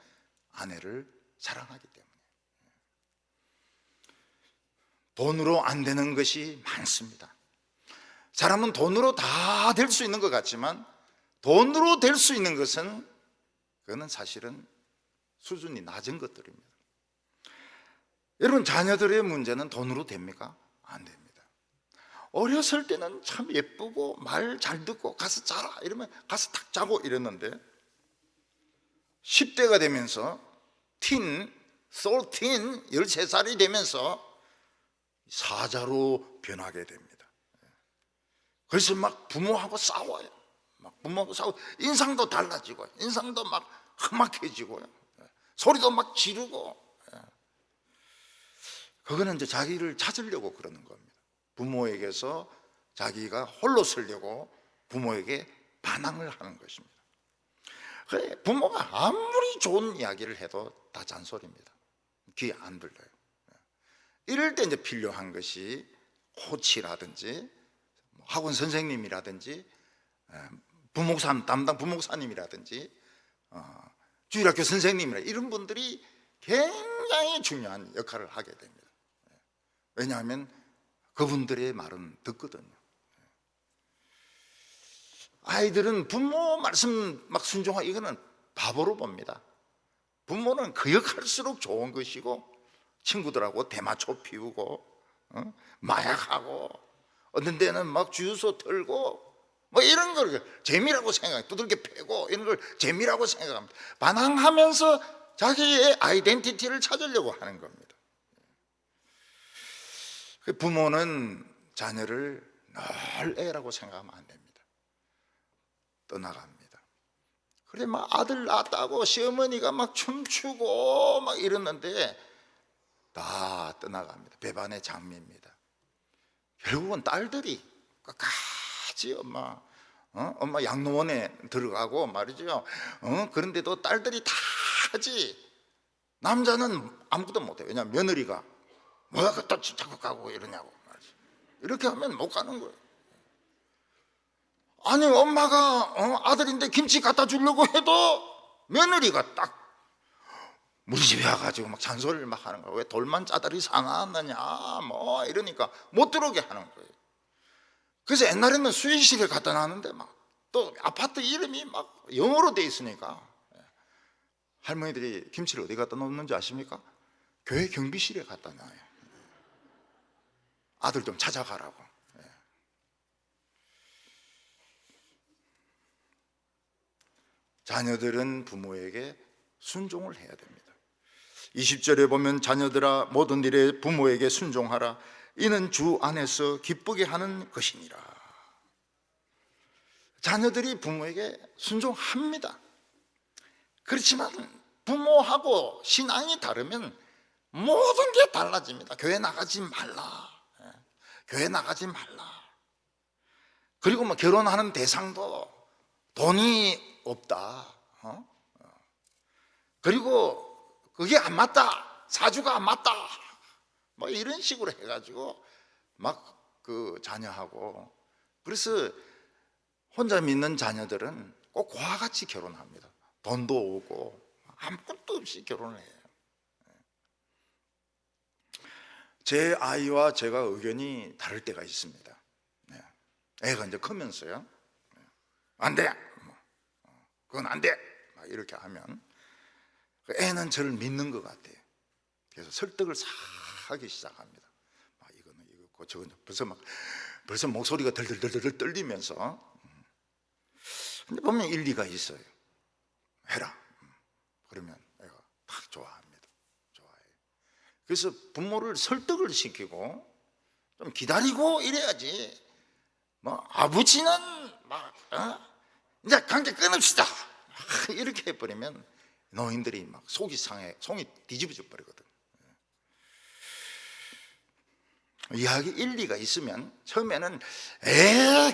아내를 사랑하기 때문에. 돈으로 안 되는 것이 많습니다. 사람은 돈으로 다 될 수 있는 것 같지만 돈으로 될 수 있는 것은 그거는 사실은 수준이 낮은 것들입니다. 여러분, 자녀들의 문제는 돈으로 됩니까? 안 됩니다. 어렸을 때는 참 예쁘고 말 잘 듣고 가서 자라 이러면 가서 탁 자고 이랬는데 10대가 되면서 13살이 되면서 사자로 변하게 됩니다. 그래서 막 부모하고 싸워요. 막 부모하고 싸우고 인상도 달라지고 인상도 막 험악해지고요. 소리도 막 지르고. 그거는 이제 자기를 찾으려고 그러는 겁니다. 부모에게서 자기가 홀로 서려고 부모에게 반항을 하는 것입니다. 그래, 부모가 아무리 좋은 이야기를 해도 다 잔소리입니다. 귀에 안 들려요. 이럴 때 이제 필요한 것이 코치라든지 학원 선생님이라든지 담당 부목사님이라든지 주일학교 선생님이라 이런 분들이 굉장히 중요한 역할을 하게 됩니다. 왜냐하면 그분들의 말은 듣거든요. 아이들은 부모 말씀 막 순종하고 이거는 바보로 봅니다. 부모는 그역할수록 좋은 것이고 친구들하고 대마초 피우고 마약하고 어떤 데는 막 주유소 털고 뭐 이런 걸 재미라고 생각해요. 두들겨 패고 이런 걸 재미라고 생각합니다. 반항하면서 자기의 아이덴티티를 찾으려고 하는 겁니다. 부모는 자녀를 늘 애라고 생각하면 안 됩니다. 떠나갑니다. 그래 막 아들 낳았다고 시어머니가 막 춤추고 막 이러는데 다 떠나갑니다. 배반의 장미입니다. 결국은 딸들이 끝까지 엄마 양로원에 들어가고 말이죠. 그런데도 딸들이 다 하지. 남자는 아무것도 못해. 왜냐하면 며느리가 뭐야 또 자꾸 가고 이러냐고 말이죠. 이렇게 하면 못 가는 거예요. 아니 엄마가 아들인데 김치 갖다 주려고 해도 며느리가 딱 우리 집에 와가지고 막 잔소리를 막 하는 거예요. 왜 돌만 짜다리 사놨느냐 뭐 이러니까 못 들어오게 하는 거예요. 그래서 옛날에는 수의실에 갖다 놨는데 막 또 아파트 이름이 막 영어로 돼 있으니까 할머니들이 김치를 어디 갖다 놓는지 아십니까? 교회 경비실에 갖다 놔요. 아들 좀 찾아가라고. 자녀들은 부모에게 순종을 해야 됩니다. 20절에 보면 자녀들아 모든 일에 부모에게 순종하라. 이는 주 안에서 기쁘게 하는 것이니라. 자녀들이 부모에게 순종합니다. 그렇지만 부모하고 신앙이 다르면 모든 게 달라집니다. 교회 나가지 말라. 교회 나가지 말라. 그리고 뭐 결혼하는 대상도 돈이 없다. 그리고 그게 안 맞다. 사주가 안 맞다. 뭐 이런 식으로 해가지고 막 그 자녀하고, 그래서 혼자 믿는 자녀들은 꼭 고와 같이 결혼합니다. 돈도 오고 아무것도 없이 결혼을 해요. 제 아이와 제가 의견이 다를 때가 있습니다. 애가 이제 크면서요. 안 돼. 그건 안 돼. 막 이렇게 하면 애는 저를 믿는 것 같아요. 그래서 설득을 싹 하기 시작합니다. 이거는 이거고 저건 벌써 목소리가 덜덜덜 떨리면서. 근데 보면 일리가 있어요. 해라. 그러면 애가 딱 좋아합니다. 좋아해요. 그래서 부모를 설득을 시키고 좀 기다리고 이래야지. 뭐 아버지는 막 이제 관계 끊읍시다 이렇게 해버리면 노인들이 막 속이 상해, 속이 뒤집어져 버리거든. 이야기 일리가 있으면 처음에는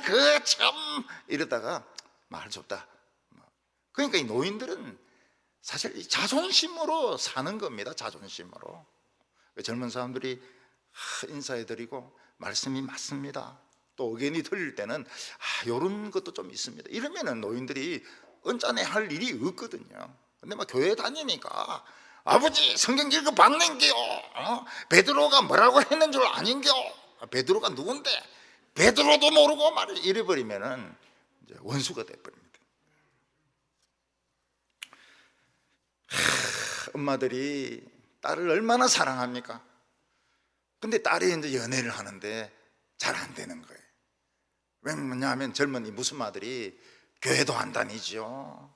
그 참 이러다가 할 수 없다, 그러니까 이 노인들은 사실 이 자존심으로 사는 겁니다. 자존심으로. 젊은 사람들이 인사해드리고 말씀이 맞습니다, 또 의견이 틀릴 때는 이런 것도 좀 있습니다, 이러면은 노인들이 언짢아 할 일이 없거든요. 근데 막 교회 다니니까 아버지 성경 읽어 봤는겨, 베드로가 뭐라고 했는 줄 아닌겨, 베드로가 누군데 베드로도 모르고 말을 이래버리면은 이제 원수가 돼버립니다. 엄마들이 딸을 얼마나 사랑합니까? 근데 딸이 이제 연애를 하는데 잘 안 되는 거예요. 왜냐하면 젊은이 무슨 아들이 교회도 안 다니죠.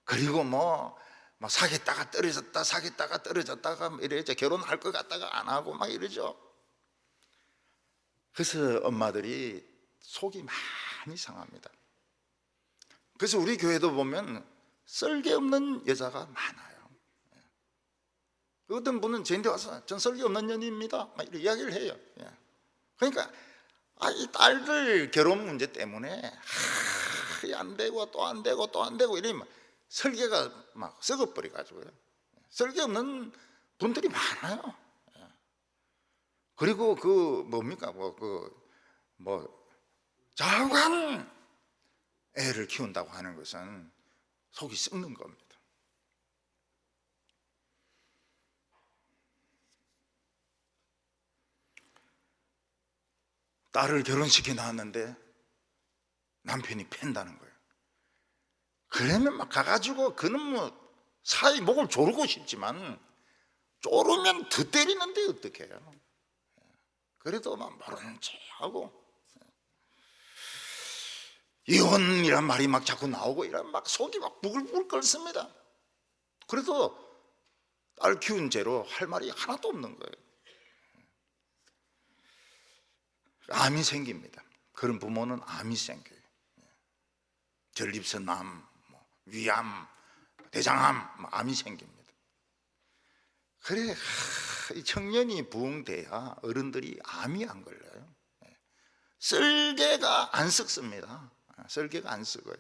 그리고 뭐 사귀다가 떨어졌다, 사귀다가 떨어졌다가 이래죠. 결혼할 것 같다가 안 하고 막 이러죠. 그래서 엄마들이 속이 많이 상합니다. 그래서 우리 교회도 보면 썰개 없는 여자가 많아요. 어떤 분은 저한테 와서 전 썰개 없는 년입니다 막 이렇게 이야기를 해요. 그러니까 이 딸들 결혼 문제 때문에 안 되고 또 안 되고 또 안 되고 이러면 설계가 막 썩어버려 가지고요. 설계 없는 분들이 많아요. 그리고 그 뭡니까 자관 애를 키운다고 하는 것은 속이 썩는 겁니다. 딸을 결혼시켜 놨는데 남편이 팬다는 거예요. 그러면 막 가가지고 그는 뭐 사이 목을 조르고 싶지만 조르면 더 때리는데 어떻게 해요? 그래도 막 모르는 척하고 이혼이란 말이 막 자꾸 나오고 이러면 막 속이 막 부글부글 끓습니다. 그래도 딸 키운 죄로 할 말이 하나도 없는 거예요. 암이 생깁니다. 그런 부모는 암이 생겨요. 전립선암, 위암, 대장암, 암이 생깁니다. 그래 청년이 부흥돼야 어른들이 암이 안 걸려요. 썰개가 안 썩습니다. 썰개가 안 썩어요.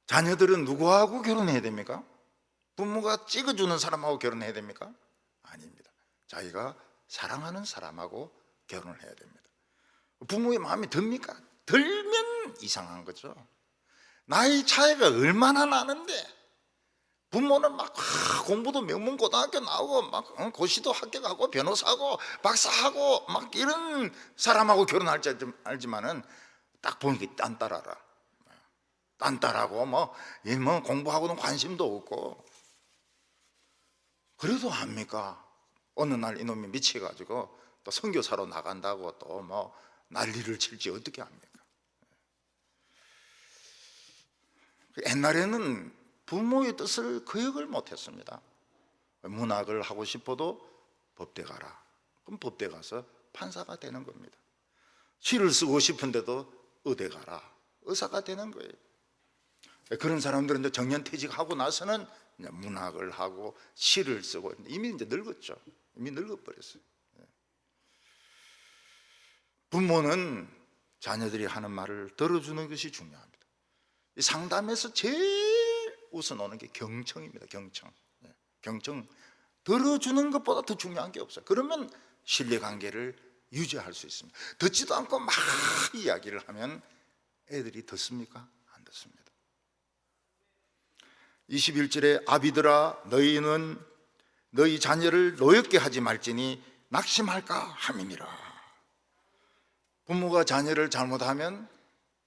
자녀들은 누구하고 결혼해야 됩니까? 부모가 찍어주는 사람하고 결혼해야 됩니까? 아닙니다. 자기가 사랑하는 사람하고 결혼을 해야 됩니다. 부모의 마음에 듭니까? 들면 이상한 거죠. 나이 차이가 얼마나 나는데 부모는 막 공부도 명문고등학교 나오고 막 고시도 합격하고 변호사하고 박사하고 막 이런 사람하고 결혼할 줄 알지만은 딱 보니까 딴따라고 뭐 공부하고는 관심도 없고. 그래도 합니까? 어느 날 이놈이 미쳐가지고 또 선교사로 나간다고 또 뭐 난리를 칠지 어떻게 합니까? 옛날에는 부모의 뜻을 거역을 못했습니다. 문학을 하고 싶어도 법대 가라. 그럼 법대 가서 판사가 되는 겁니다. 시를 쓰고 싶은데도 의대 가라. 의사가 되는 거예요. 그런 사람들은 이제 정년퇴직하고 나서는 이제 문학을 하고 시를 쓰고 이미 이제 늙었죠. 이미 늙어버렸어요. 부모는 자녀들이 하는 말을 들어주는 것이 중요합니다. 이 상담에서 제일 우선 오는 게 경청입니다. 경청. 들어주는 것보다 더 중요한 게 없어요. 그러면 신뢰관계를 유지할 수 있습니다. 듣지도 않고 막 이야기를 하면 애들이 듣습니까? 안 듣습니다. 21절에 아비들아 너희는 너희 자녀를 노엽게 하지 말지니 낙심할까 함이니라. 부모가 자녀를 잘못하면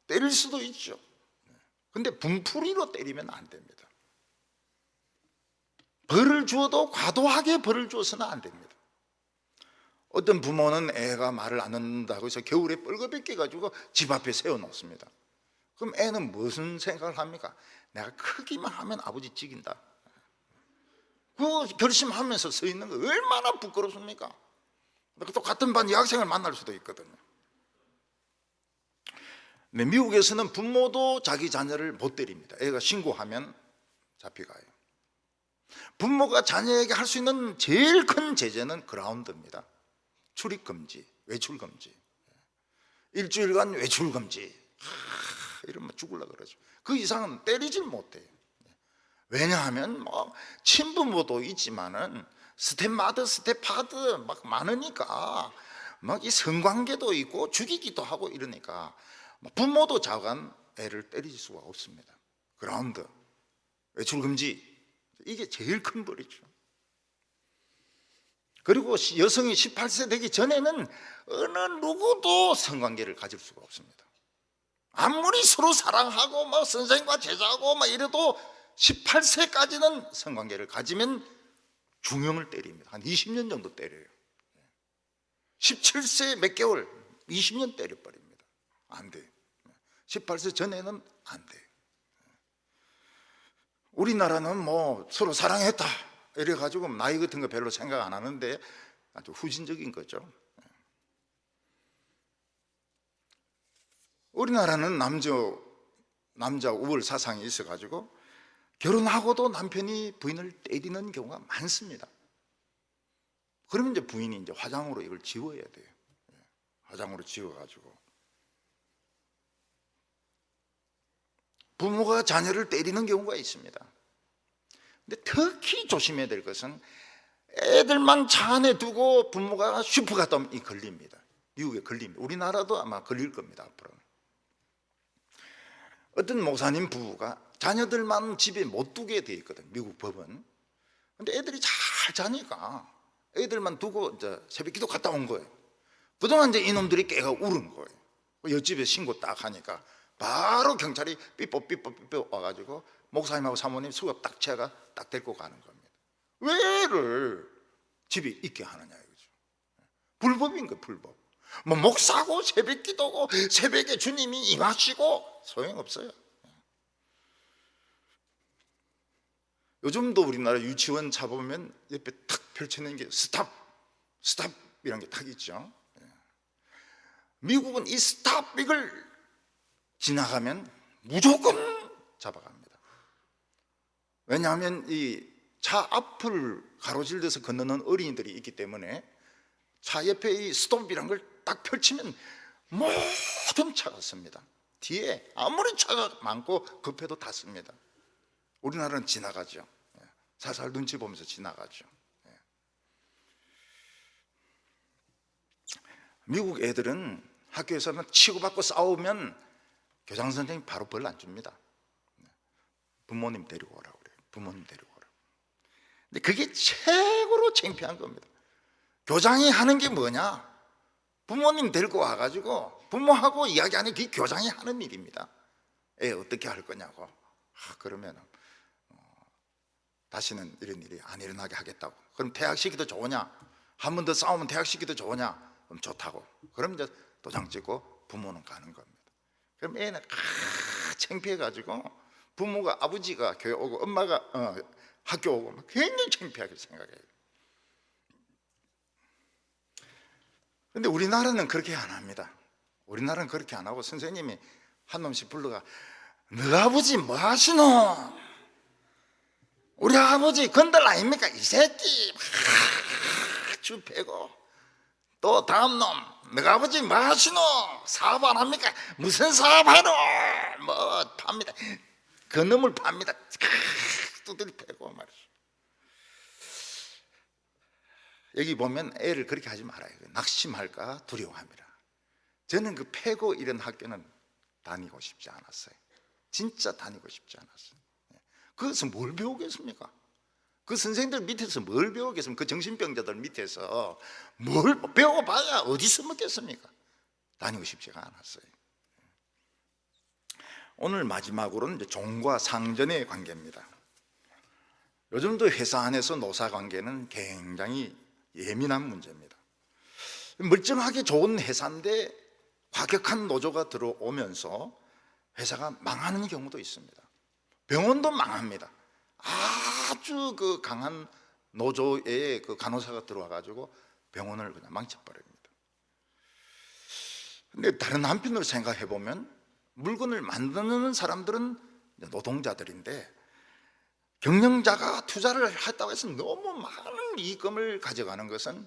때릴 수도 있죠. 근데 분풀이로 때리면 안 됩니다. 벌을 주어도 과도하게 벌을 주어서는 안 됩니다. 어떤 부모는 애가 말을 안 듣는다고 해서 겨울에 뻘거벗겨 가지고 집 앞에 세워놓습니다. 그럼 애는 무슨 생각을 합니까? 내가 크기만 하면 아버지 찍인다. 그 결심하면서 서 있는 거 얼마나 부끄럽습니까? 또 같은 반 여학생을 만날 수도 있거든요. 네, 미국에서는 부모도 자기 자녀를 못 때립니다. 애가 신고하면 잡혀가요. 부모가 자녀에게 할 수 있는 제일 큰 제재는 그라운드입니다. 출입금지, 외출금지, 일주일간 외출금지. 이러면 죽으려고 그러죠. 그 이상은 때리질 못해요. 왜냐하면 뭐 친부모도 있지만은 스텝마더, 스텝파드 막 많으니까 막 이 성관계도 있고 죽이기도 하고 이러니까 부모도 자간 애를 때릴 수가 없습니다. 그라운드, 외출 금지, 이게 제일 큰 벌이죠. 그리고 여성이 18세 되기 전에는 어느 누구도 성관계를 가질 수가 없습니다. 아무리 서로 사랑하고 뭐 선생과 제자고 막 이래도 18세까지는 성관계를 가지면 중형을 때립니다. 한 20년 정도 때려요. 17세 몇 개월, 20년 때려버립니다. 안 돼요. 18세 전에는 안 돼요. 우리나라는 뭐 서로 사랑했다 이래가지고 나이 같은 거 별로 생각 안 하는데 아주 후진적인 거죠. 우리나라는 남자 우월 사상이 있어가지고 결혼하고도 남편이 부인을 때리는 경우가 많습니다. 그러면 이제 부인이 이제 화장으로 이걸 지워야 돼요. 화장으로 지워가지고 부모가 자녀를 때리는 경우가 있습니다. 근데 특히 조심해야 될 것은 애들만 차 안에 두고 부모가 슈퍼 갔다 오면 이 걸립니다. 미국에 걸립니다. 우리나라도 아마 걸릴 겁니다. 앞으로는. 어떤 목사님 부부가 자녀들만 집에 못 두게 돼 있거든, 미국 법은. 근데 애들이 잘 자니까 애들만 두고 이제 새벽기도 갔다 온 거예요. 그동안 이제 이놈들이 깨가 울은 거예요. 옆집에 신고 딱 하니까 바로 경찰이 삐뽀 와가지고 목사님하고 사모님 수갑 딱 채가 딱 데리고 가는 겁니다. 왜 애를 집에 있게 하느냐 이거죠. 불법인 거예요, 불법. 뭐 목사고 새벽기도고 새벽에 주님이 임하시고 소용없어요. 요즘도 우리나라 유치원 차 보면 옆에 탁 펼쳐놓은 게 스탑이라는 게 탁 있죠. 미국은 이 스탑 이걸 지나가면 무조건 잡아갑니다. 왜냐하면 이 차 앞을 가로질러서 건너는 어린이들이 있기 때문에 차 옆에 이 스톱이란 걸 딱 펼치면 모든 차가 씁니다. 뒤에 아무리 차가 많고 급해도 다 씁니다. 우리나라는 지나가죠. 살살 눈치 보면서 지나가죠. 미국 애들은 학교에서는 치고받고 싸우면 교장 선생님이 바로 벌 안 줍니다. 부모님 데리고 오라고 그래요. 부모님 데리고 오라고. 근데 그게 최고로 창피한 겁니다. 교장이 하는 게 뭐냐? 부모님 데리고 와가지고 부모하고 이야기하는 게 교장이 하는 일입니다. 애 어떻게 할 거냐고. 그러면 다시는 이런 일이 안 일어나게 하겠다고. 그럼 퇴학시키도 좋으냐? 한 번 더 싸우면 퇴학시키도 좋으냐? 그럼 좋다고. 그럼 이제 도장 찍고 부모는 가는 겁니다. 그럼 애는 창피해가지고 부모가 아버지가 교회 오고 엄마가 학교 오고 굉장히 창피하게 생각해요. 근데 우리나라는 그렇게 안 합니다. 우리나라는 그렇게 안 하고 선생님이 한 놈씩 불러가 너 아버지 뭐 하시노? 우리 아버지 건들 아닙니까? 이 새끼 주 패고 또 다음 놈 너가 아버지 뭐 하시노? 사업 안 합니까? 무슨 사업 하노? 뭐 팝니다. 그 놈을 팝니다. 두드리 패고 말이죠. 여기 보면 애를 그렇게 하지 말아요. 낙심할까 두려워합니다. 저는 그 패고 이런 학교는 다니고 싶지 않았어요. 진짜 다니고 싶지 않았어요. 그것은 뭘 배우겠습니까? 그 선생님들 밑에서 뭘 배우겠습니까? 그 정신병자들 밑에서 뭘 배워봐야 어디서 먹겠습니까? 다니고 싶지가 않았어요. 오늘 마지막으로는 이제 종과 상전의 관계입니다. 요즘도 회사 안에서 노사 관계는 굉장히 예민한 문제입니다. 멀쩡하게 좋은 회사인데 과격한 노조가 들어오면서 회사가 망하는 경우도 있습니다. 병원도 망합니다. 아주 그 강한 노조의 그 간호사가 들어와가지고 병원을 그냥 망쳐버립니다. 근데 다른 한편으로 생각해 보면 물건을 만드는 사람들은 노동자들인데 경영자가 투자를 했다고 해서 너무 많은 이익금을 가져가는 것은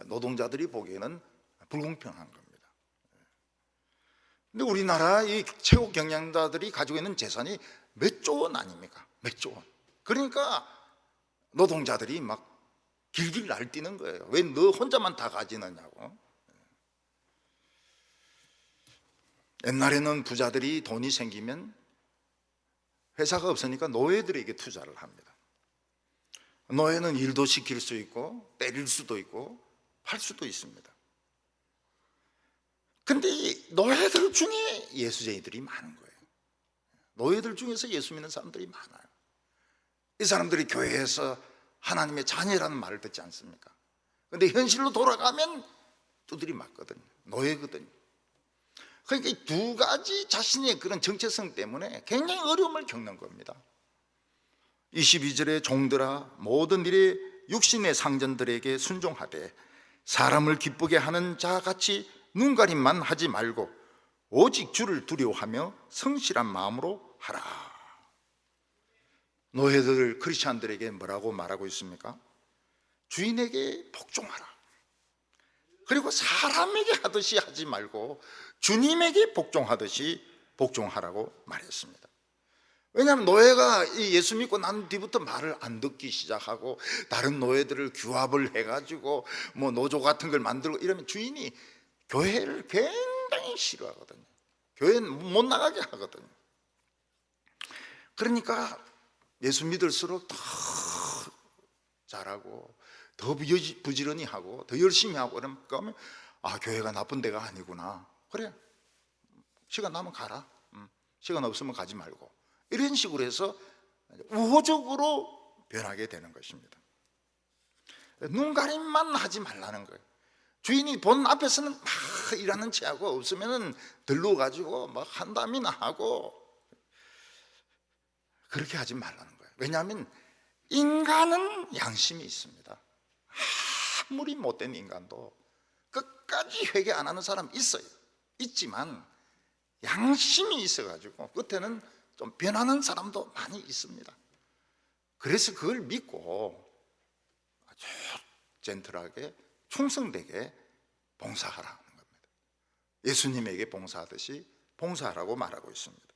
노동자들이 보기에는 불공평한 겁니다. 근데 우리나라 이 최고 경영자들이 가지고 있는 재산이 몇 조 원 아닙니까? 몇 조 원. 그러니까 노동자들이 막 길길 날뛰는 거예요. 왜 너 혼자만 다 가지느냐고. 옛날에는 부자들이 돈이 생기면 회사가 없으니까 노예들에게 투자를 합니다. 노예는 일도 시킬 수 있고 때릴 수도 있고 팔 수도 있습니다. 근데 이 노예들 중에 예수쟁이들이 많은 거예요. 노예들 중에서 예수 믿는 사람들이 많아요. 이 사람들이 교회에서 하나님의 자녀라는 말을 듣지 않습니까? 근데 현실로 돌아가면 두드리 맞거든요. 노예거든요. 그러니까 이 두 가지 자신의 그런 정체성 때문에 굉장히 어려움을 겪는 겁니다. 22절에 종들아 모든 일에 육신의 상전들에게 순종하되 사람을 기쁘게 하는 자같이 눈가림만 하지 말고 오직 주를 두려워하며 성실한 마음으로 하라. 노예들 크리스찬들에게 뭐라고 말하고 있습니까? 주인에게 복종하라. 그리고 사람에게 하듯이 하지 말고 주님에게 복종하듯이 복종하라고 말했습니다. 왜냐하면 노예가 예수 믿고 난 뒤부터 말을 안 듣기 시작하고 다른 노예들을 규합을 해가지고 뭐 노조 같은 걸 만들고 이러면 주인이 교회를 굉장히 싫어하거든요. 교회는 못 나가게 하거든요. 그러니까 예수 믿을수록 더 잘하고 더 부지런히 하고 더 열심히 하고 그러면 아, 교회가 나쁜 데가 아니구나. 그래, 시간 나면 가라. 시간 없으면 가지 말고. 이런 식으로 해서 우호적으로 변하게 되는 것입니다. 눈가림만 하지 말라는 거예요. 주인이 본 앞에서는 막 일하는 체하고 없으면 들러가지고 막 한담이나 하고 그렇게 하지 말라는 거예요. 왜냐하면 인간은 양심이 있습니다. 아무리 못된 인간도 끝까지 회개 안 하는 사람 있어요. 있지만 양심이 있어가지고 끝에는 좀 변하는 사람도 많이 있습니다. 그래서 그걸 믿고 아주 젠틀하게 충성되게 봉사하라는 겁니다. 예수님에게 봉사하듯이 봉사하라고 말하고 있습니다.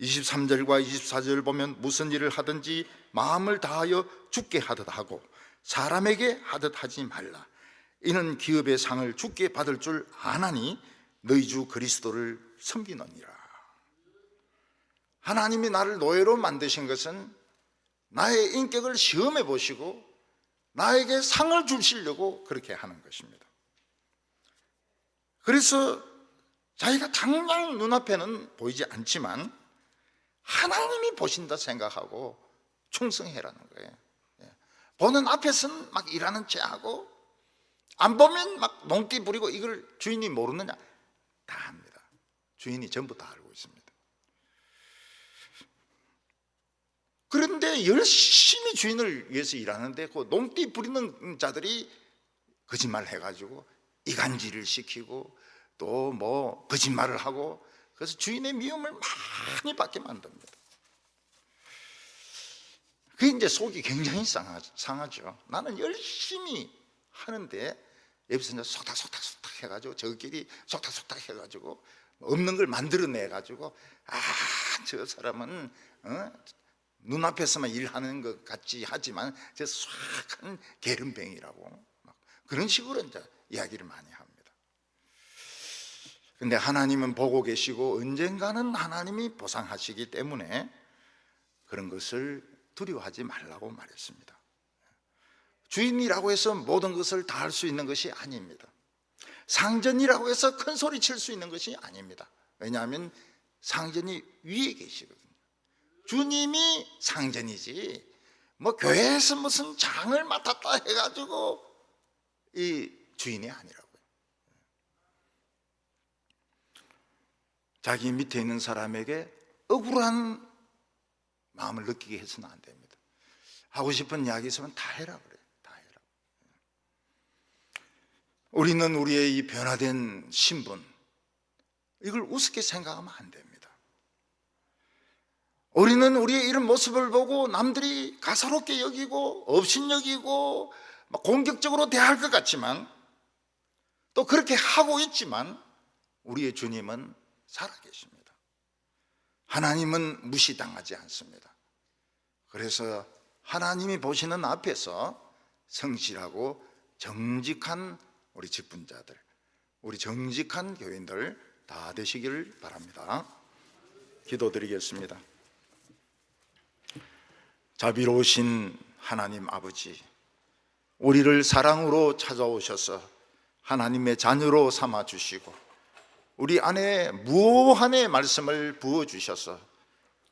23절과 24절 보면 무슨 일을 하든지 마음을 다하여 주께 하듯 하고 사람에게 하듯 하지 말라. 이는 기업의 상을 주께 받을 줄 아나니 너희 주 그리스도를 섬기느니라. 하나님이 나를 노예로 만드신 것은 나의 인격을 시험해 보시고 나에게 상을 주시려고 그렇게 하는 것입니다. 그래서 자기가 당장 눈앞에는 보이지 않지만 하나님이 보신다 생각하고 충성해라는 거예요. 보는 앞에서는 막 일하는 체하고 안 보면 막 농띠 부리고 이걸 주인이 모르느냐? 다 압니다. 주인이 전부 다 알고 있습니다. 그런데 열심히 주인을 위해서 일하는데 그 농띠 부리는 자들이 거짓말을 해가지고 이간질을 시키고 또 뭐 거짓말을 하고 그래서 주인의 미움을 많이 받게 만듭니다. 그게 이제 속이 굉장히 상하죠. 나는 열심히 하는데 여기서 이제 속닥속닥 해가지고 저끼리 속닥속닥 해가지고 없는 걸 만들어내가지고 아, 저 사람은 눈앞에서만 일하는 것 같이 하지만 저 수악한 게으름뱅이라고 그런 식으로 이제 이야기를 많이 합니다. 근데 하나님은 보고 계시고 언젠가는 하나님이 보상하시기 때문에 그런 것을 두려워하지 말라고 말했습니다. 주인이라고 해서 모든 것을 다 할 수 있는 것이 아닙니다. 상전이라고 해서 큰 소리 칠 수 있는 것이 아닙니다. 왜냐하면 상전이 위에 계시거든요. 주님이 상전이지 뭐 교회에서 무슨 장을 맡았다 해가지고 이 주인이 아니라고요. 자기 밑에 있는 사람에게 억울한 마음을 느끼게 해서는 안 됩니다. 하고 싶은 이야기 있으면 다 해라 그래요. 다 해라. 우리는 우리의 이 변화된 신분 이걸 우습게 생각하면 안 됩니다. 우리는 우리의 이런 모습을 보고 남들이 가소롭게 여기고 업신여기고 공격적으로 대할 것 같지만 또 그렇게 하고 있지만 우리의 주님은 살아계십니다. 하나님은 무시당하지 않습니다. 그래서 하나님이 보시는 앞에서 성실하고 정직한 우리 직분자들, 우리 정직한 교인들 다 되시기를 바랍니다. 기도드리겠습니다. 자비로우신 하나님 아버지, 우리를 사랑으로 찾아오셔서 하나님의 자녀로 삼아주시고 우리 안에 무한의 말씀을 부어주셔서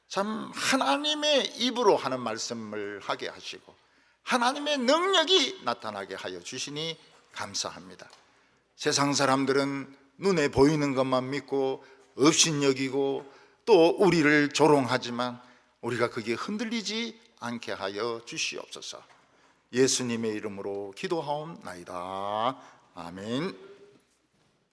참 하나님의 입으로 하는 말씀을 하게 하시고 하나님의 능력이 나타나게 하여 주시니 감사합니다. 세상 사람들은 눈에 보이는 것만 믿고 업신여기고 또 우리를 조롱하지만 우리가 그게 흔들리지 않게 하여 주시옵소서. 예수님의 이름으로 기도하옵나이다. 아멘.